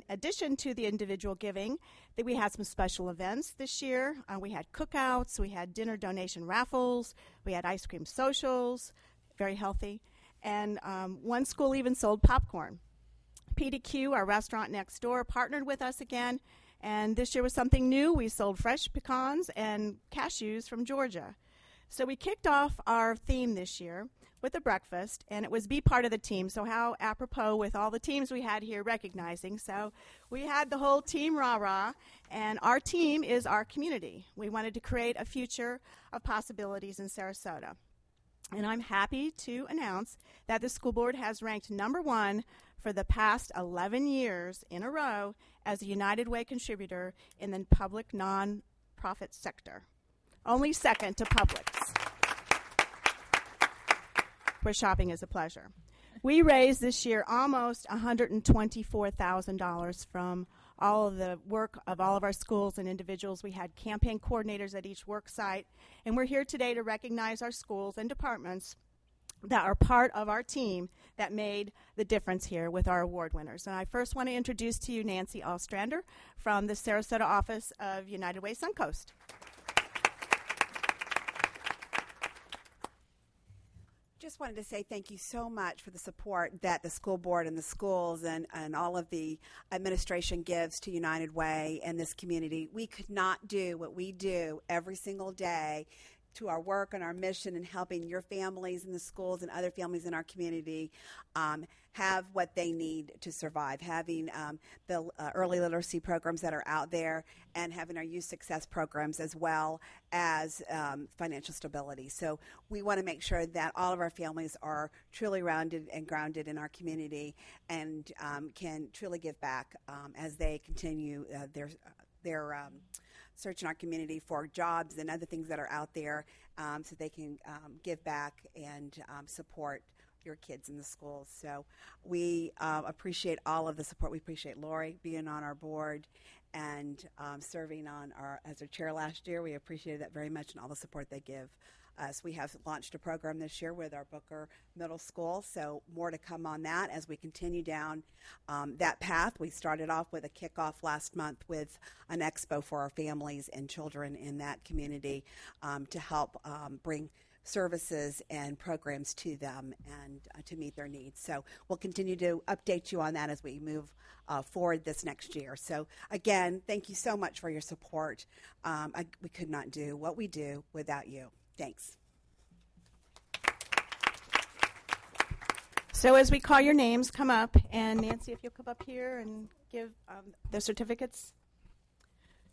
addition to the individual giving, that we had some special events this year. We had cookouts, we had dinner donation raffles, we had ice cream socials, very healthy, and one school even sold popcorn. PDQ, our restaurant next door, partnered with us again, and this year was something new. We sold fresh pecans and cashews from Georgia. So we kicked off our theme this year with a breakfast, and it was be part of the team. So how apropos with all the teams we had here recognizing. So we had the whole team rah-rah, and our team is our community. We wanted to create a future of possibilities in Sarasota. And I'm happy to announce that the school board has ranked #1 for the past 11 years in a row as a United Way contributor in the public non-profit sector. Only second to Publix, where shopping is a pleasure. We raised this year almost $124,000 from all of the work of all of our schools and individuals. We had campaign coordinators at each work site, and we're here today to recognize our schools and departments that are part of our team that made the difference here with our award winners. And I first want to introduce to you Nancy Ostrander from the Sarasota office of United Way Suncoast. Just wanted to say thank you so much for the support that the school board and the schools and all of the administration gives to United Way and this community. We could not do what we do every single day to our work and our mission in helping your families in the schools and other families in our community have what they need to survive, having the early literacy programs that are out there and having our youth success programs, as well as financial stability. So we want to make sure that all of our families are truly rounded and grounded in our community and can truly give back as they continue their search in our community for jobs and other things that are out there, so they can give back and support your kids in the schools. So we appreciate all of the support. We appreciate Lori being on our board and serving on as our chair last year. We appreciated that very much and all the support they give us. We have launched a program this year with our Booker Middle School, so more to come on that as we continue down that path. We started off with a kickoff last month with an expo for our families and children in that community to help bring services and programs to them and to meet their needs. So we'll continue to update you on that as we move forward this next year. So again, thank you so much for your support. We could not do what we do without you. Thanks. So as we call your names, come up, and Nancy, if you'll come up here and give the certificates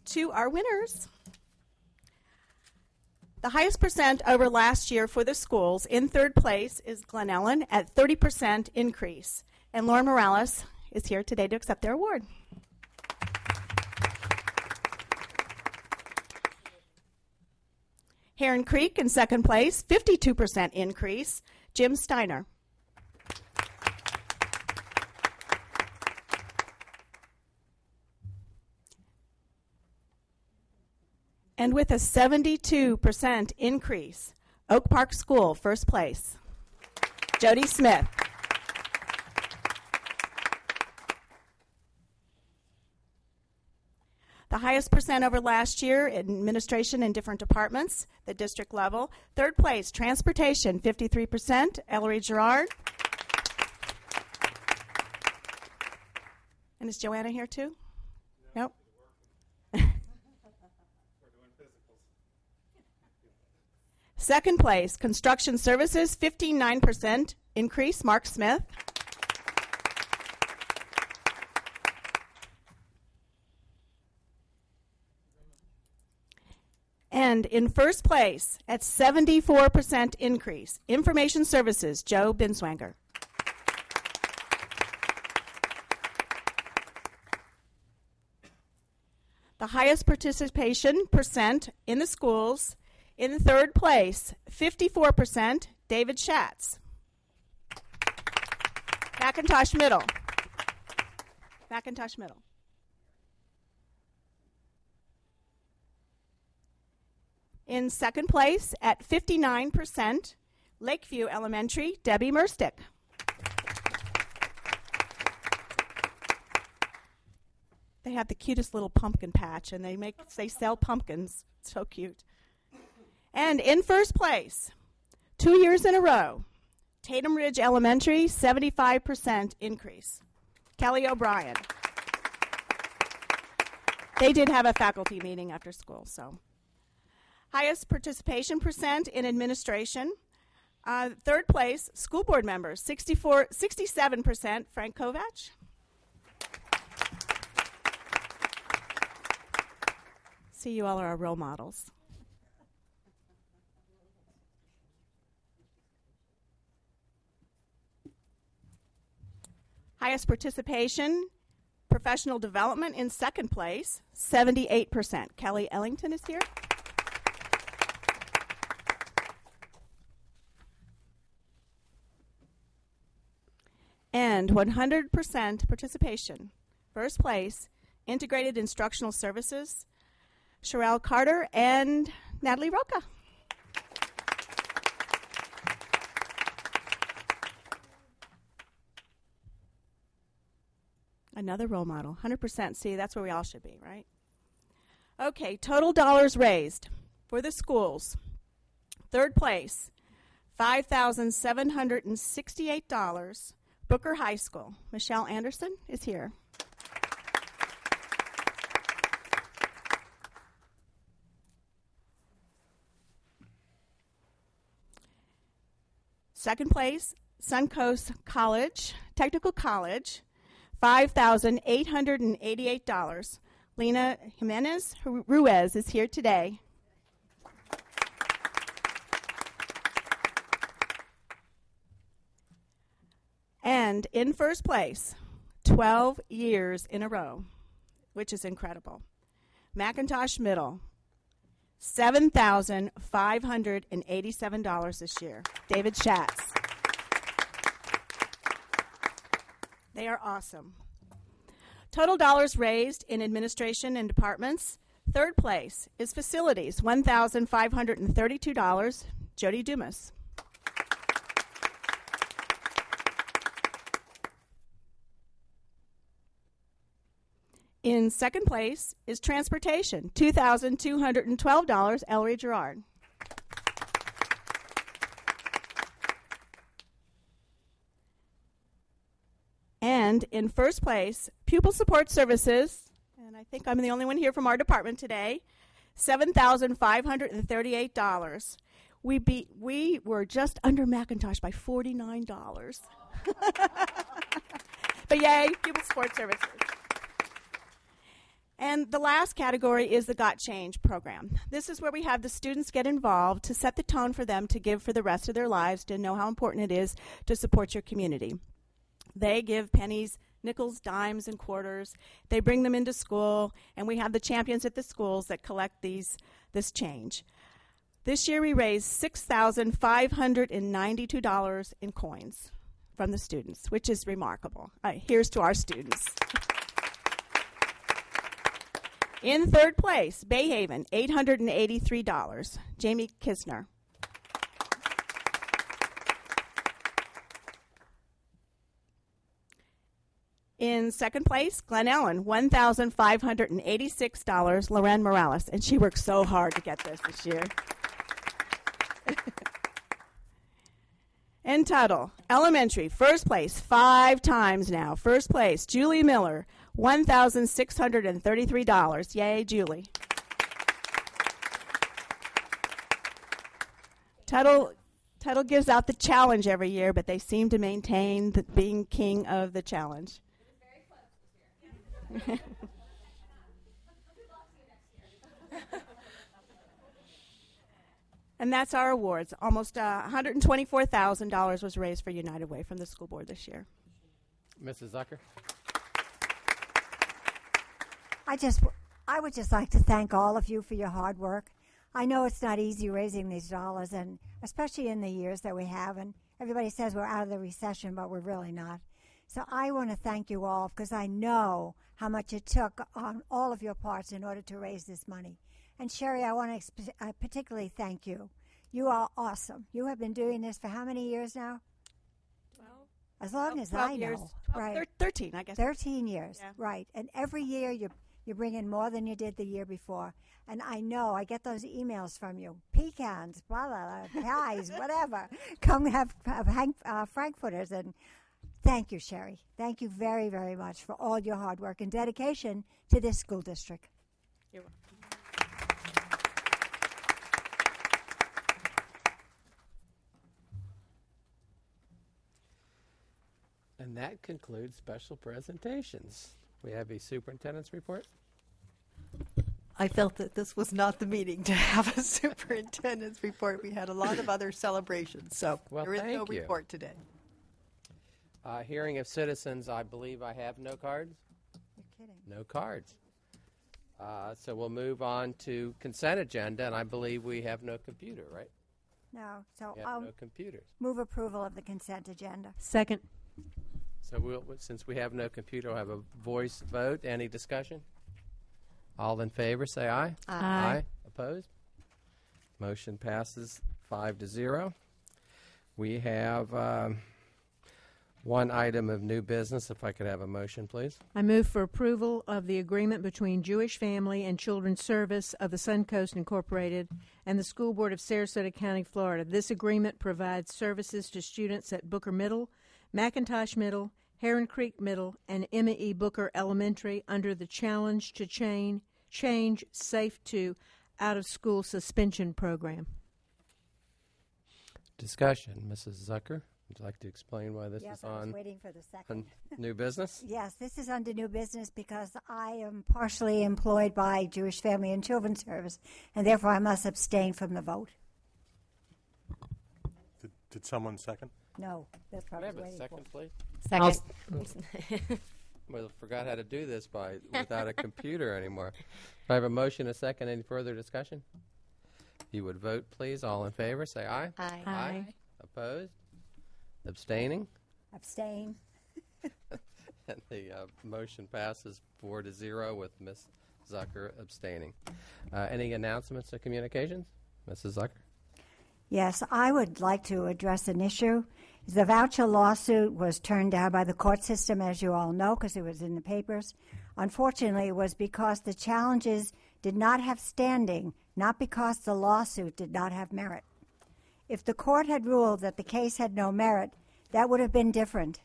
to our winners. The highest percent over last year for the schools in third place is Glen Ellen at 30% increase. And Lauren Morales is here today to accept their award. Heron Creek in second place, 52% increase, Jim Steiner. And with a 72% increase, Oak Park School, first place, Jody Smith. The highest percent over last year in administration in different departments, the district level. Third place, transportation, 53%, Ellery Gerard. And is Joanna here too? Nope. Second place, construction services, 59% increase, Mark Smith. And in first place, at 74% increase, information services, Joe Binswanger. The highest participation percent in the schools, in third place, 54%, David Schatz. Macintosh Middle. Macintosh Middle. In second place, at 59%, Lakeview Elementary, Debbie Merstick. They have the cutest little pumpkin patch, and they sell pumpkins. So cute. And in first place, 2 years in a row, Tatum Ridge Elementary, 75% increase. Kelly O'Brien. They did have a faculty meeting after school, so. Highest participation percent in administration. Third place, school board members, 67%, Frank Kovach. See, you all are our role models. Highest participation, professional development in second place, 78%. Kelly Ellington is here. And 100% participation. First place, integrated instructional services, Sherelle Carter and Natalie Roca. Another role model, 100%. See, that's where we all should be, right? Okay, total dollars raised for the schools. Third place, $5,768. Booker High School. Michelle Anderson is here. Second place, Suncoast College, Technical College, $5,888. Lena Jimenez Ruiz is here today. And in first place, 12 years in a row, which is incredible. McIntosh Middle, $7,587 this year. David Schatz. They are awesome. Total dollars raised in administration and departments. Third place is facilities, $1,532. Jody Dumas. In second place is transportation, $2,212. Ellery Gerard. And in first place, pupil support services, and I think I'm the only one here from our department today, $7,538. We were just under McIntosh by $49. But yay, pupil support services. And the last category is the Got Change program. This is where we have the students get involved to set the tone for them to give for the rest of their lives, to know how important it is to support your community. They give pennies, nickels, dimes, and quarters. They bring them into school, and we have the champions at the schools that collect this change. This year we raised $6,592 in coins from the students, which is remarkable. All right, here's to our students. In third place, Bayhaven, $883. Jamie Kisner. In second place, Glen Ellen, $1,586. Loren Morales, and she worked so hard to get this year. In Tuttle, elementary, first place, 5 times now. First place, Julie Miller, $1,633. Yay, Julie. Tuttle gives out the challenge every year, but they seem to maintain being king of the challenge. And that's our awards. Almost $124,000 was raised for United Way from the school board this year. Mrs. Zucker? I would just like to thank all of you for your hard work. I know it's not easy raising these dollars, and especially in the years that we have. And everybody says we're out of the recession, but we're really not. So I want to thank you all because I know how much it took on all of your parts in order to raise this money. And Sherry, I want to particularly thank you. You are awesome. You have been doing this for how many years now? 12. As long as 12 I years, know. 12, Right. 13, I guess. 13 years, Yeah. right. And every year you bring in more than you did the year before. And I know, I get those emails from you. Pecans, blah, blah, blah, pies, whatever. Come have frankfurters. And thank you, Sherry. Thank you very, very much for all your hard work and dedication to this school district. You're welcome. And that concludes special presentations. We have a superintendent's report. I felt that this was not the meeting to have a superintendent's report. We had a lot of other celebrations, so Well, there is no thank you. report today. Hearing of citizens, I believe I have no cards. You're kidding. No cards. So we'll move on to consent agenda, and I believe we have no computer, right? No, so We have no computers. move approval of the consent agenda. Second. So since we have no computer, we'll have a voice vote. Any discussion? All in favor, say aye. Aye. Opposed? Motion passes 5-0. We have one item of new business. If I could have a motion, please. I move for approval of the agreement between Jewish Family and Children's Service of the Suncoast Incorporated and the School Board of Sarasota County, Florida. This agreement provides services to students at Booker Middle, McIntosh Middle, Heron Creek Middle, and Emma E. Booker Elementary under the Challenge to Change Safe to Out-of-School Suspension Program. Discussion. Mrs. Zucker, would you like to explain why this Yes, is I was on waiting for the second. new business? Yes, this is under new business because I am partially employed by Jewish Family and Children's Service, and therefore I must abstain from the vote. Did someone second? No, that's Can I probably have a waiting second, for. please? Second. Well, forgot how to do this without a computer anymore. Do I have a motion, a second? Any further discussion? If you would vote, please. All in favor, say aye. Aye. Aye. Opposed? Abstaining? Abstain. And the motion passes 4-0 with Ms. Zucker abstaining. Any announcements or communications? Mrs. Zucker? Yes, I would like to address an issue. The voucher lawsuit was turned down by the court system, as you all know, because it was in the papers. Unfortunately, it was because the challenges did not have standing, not because the lawsuit did not have merit. If the court had ruled that the case had no merit, that would have been different.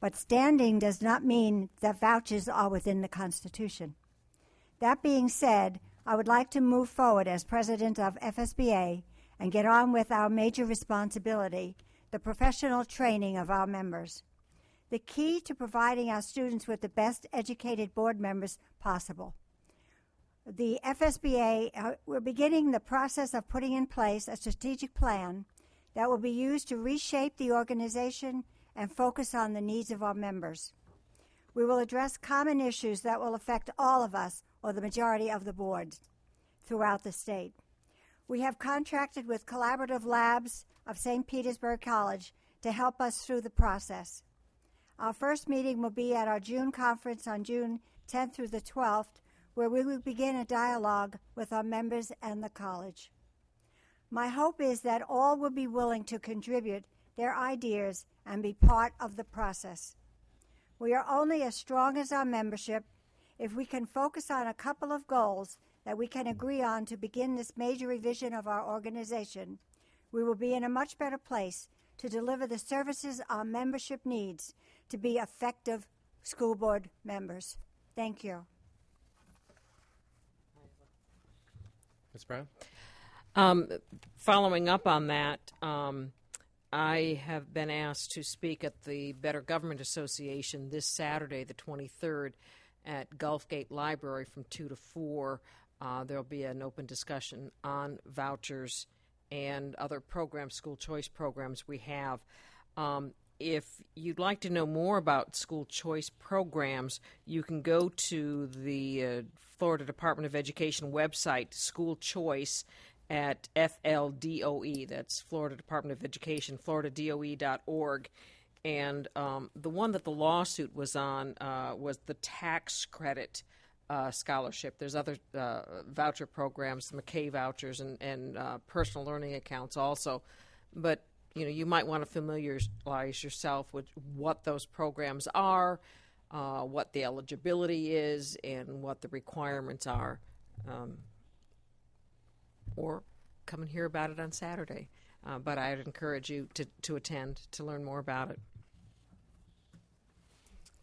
But standing does not mean that vouchers are within the Constitution. That being said, I would like to move forward as president of FSBA and get on with our major responsibility, the professional training of our members. The key to providing our students with the best educated board members possible. The FSBA, we're beginning the process of putting in place a strategic plan that will be used to reshape the organization and focus on the needs of our members. We will address common issues that will affect all of us, or the majority of the boards, throughout the state. We have contracted with Collaborative Labs of St. Petersburg College to help us through the process. Our first meeting will be at our June conference on June 10th through the 12th, where we will begin a dialogue with our members and the college. My hope is that all will be willing to contribute their ideas and be part of the process. We are only as strong as our membership. If we can focus on a couple of goals that we can agree on to begin this major revision of our organization, we will be in a much better place to deliver the services our membership needs to be effective school board members. Thank you. Ms. Brown? Following up on that, I have been asked to speak at the Better Government Association this Saturday, the 23rd, at Gulfgate Library from 2 to 4. There will be an open discussion on vouchers and other programs, school choice programs we have. If you'd like to know more about school choice programs, you can go to the Florida Department of Education website, School Choice, at FLDOE. That's Florida Department of Education, floridadoe.org. And the one that the lawsuit was on was the tax credit scholarship. There's other voucher programs, the McKay vouchers, and personal learning accounts also. But you might want to familiarize yourself with what those programs are, what the eligibility is, and what the requirements are. Or come and hear about it on Saturday. But I'd encourage you to attend to learn more about it.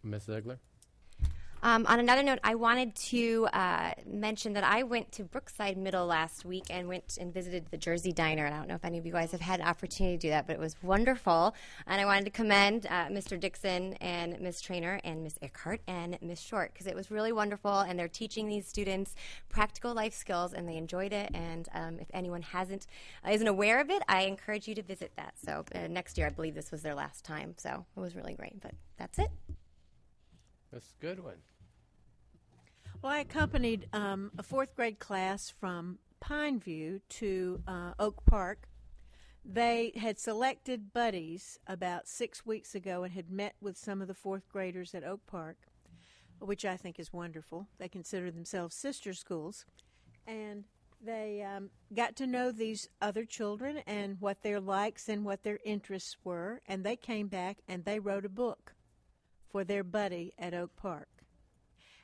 Ms. Ziegler? On another note, I wanted to mention that I went to Brookside Middle last week and went and visited the Jersey Diner. And I don't know if any of you guys have had an opportunity to do that, but it was wonderful. And I wanted to commend Mr. Dixon and Ms. Trainer and Ms. Eckhart and Ms. Short, because it was really wonderful. And they're teaching these students practical life skills, and they enjoyed it. And if anyone isn't aware of it, I encourage you to visit that. So next year, I believe this was their last time. So it was really great. But that's it. That's a good one. Well, I accompanied a fourth grade class from Pineview to Oak Park. They had selected buddies about 6 weeks ago and had met with some of the fourth graders at Oak Park, which I think is wonderful. They consider themselves sister schools. And they got to know these other children and what their likes and what their interests were. And they came back and they wrote a book for their buddy at Oak Park.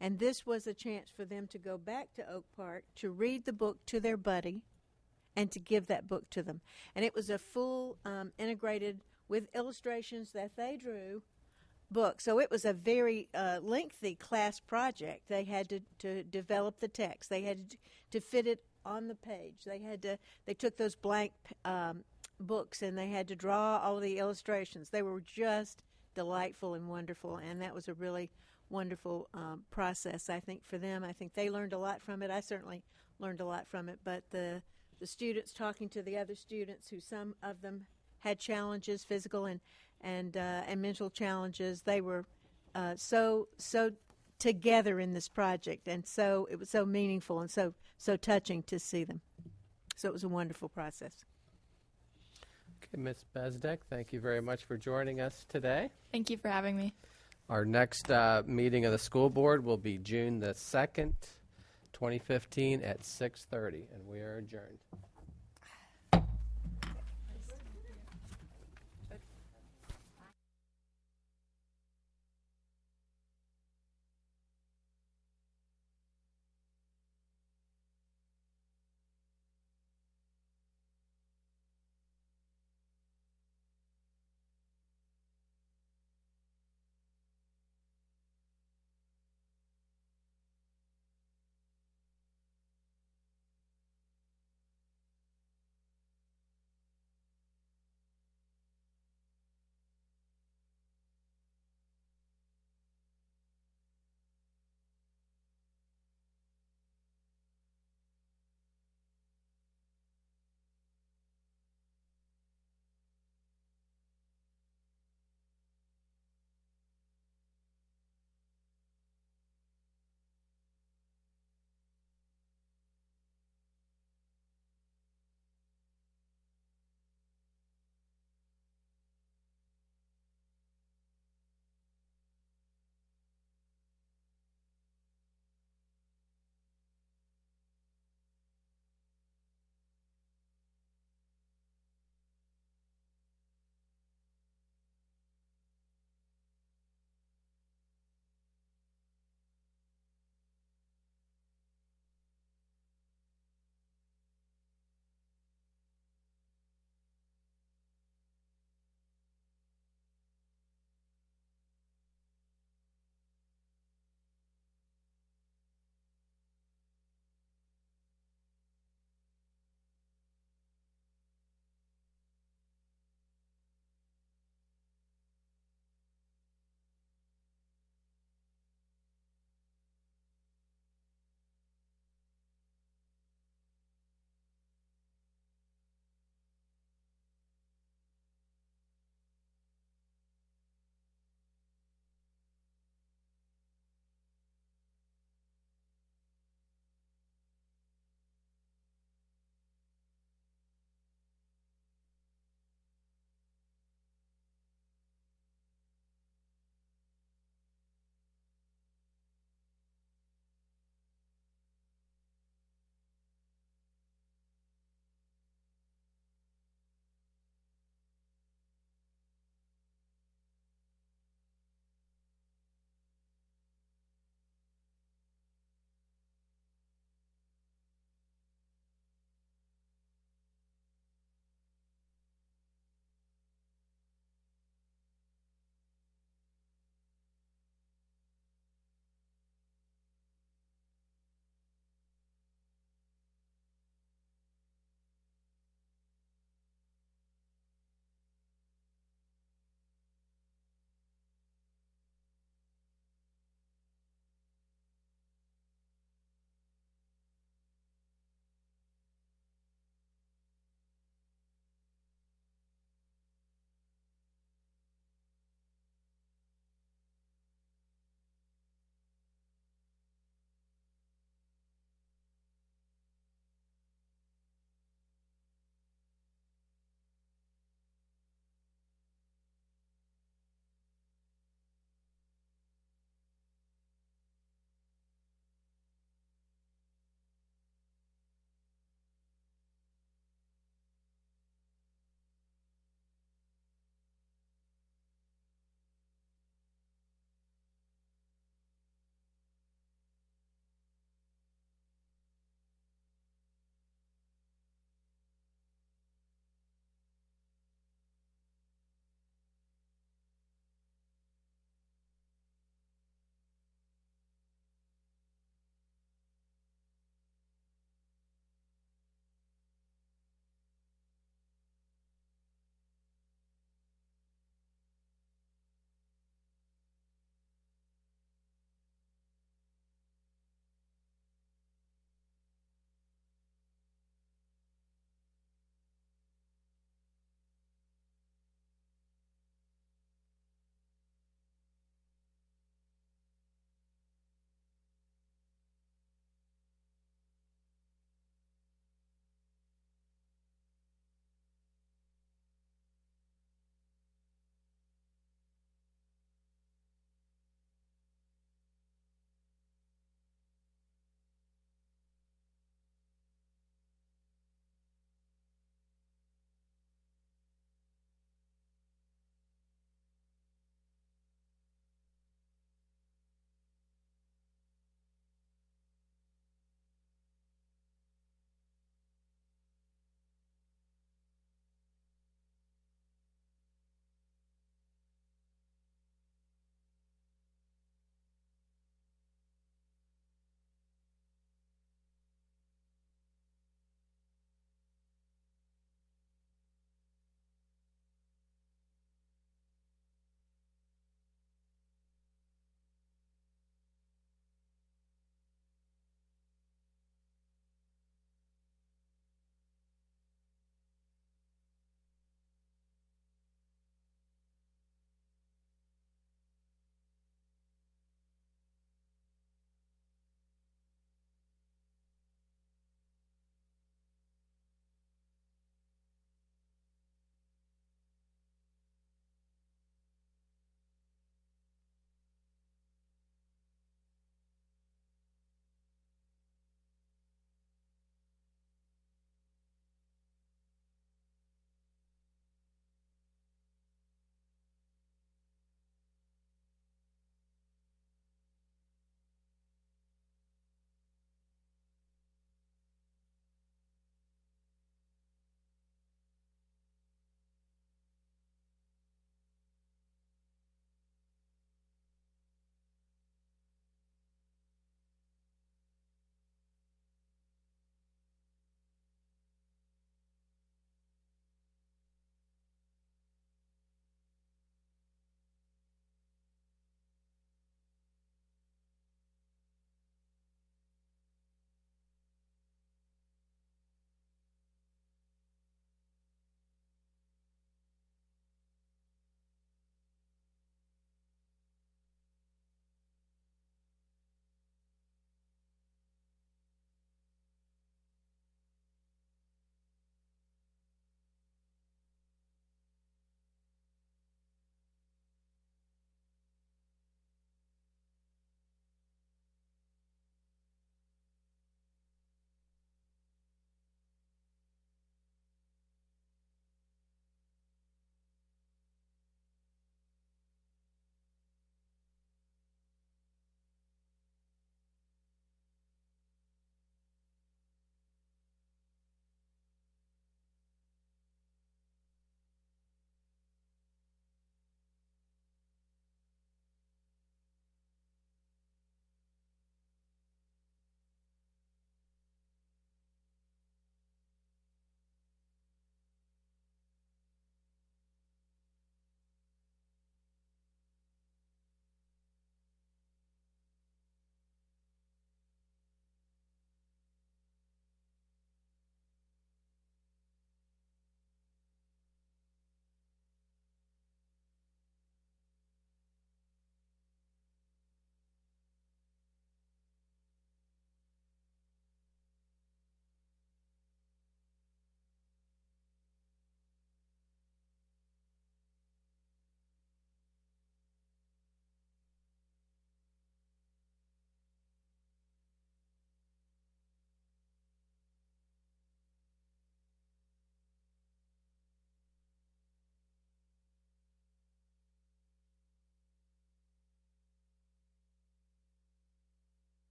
And this was a chance for them to go back to Oak Park to read the book to their buddy and to give that book to them. And it was a full integrated with illustrations that they drew book. So it was a very lengthy class project. They had to develop the text. They had to fit it on the page. They took those blank books and they had to draw all of the illustrations. They were just delightful and wonderful, and that was a really wonderful process, I think, for them. I think they learned a lot from it. I certainly learned a lot from it. But the students talking to the other students, who some of them had challenges, physical and mental challenges, they were so together in this project, and so it was so meaningful and so touching to see them. So it was a wonderful process. Okay, Ms. Bezdek, thank you very much for joining us today. Thank you for having me. Our next meeting of the school board will be June the 2nd, 2015 at 6:30, and we are adjourned.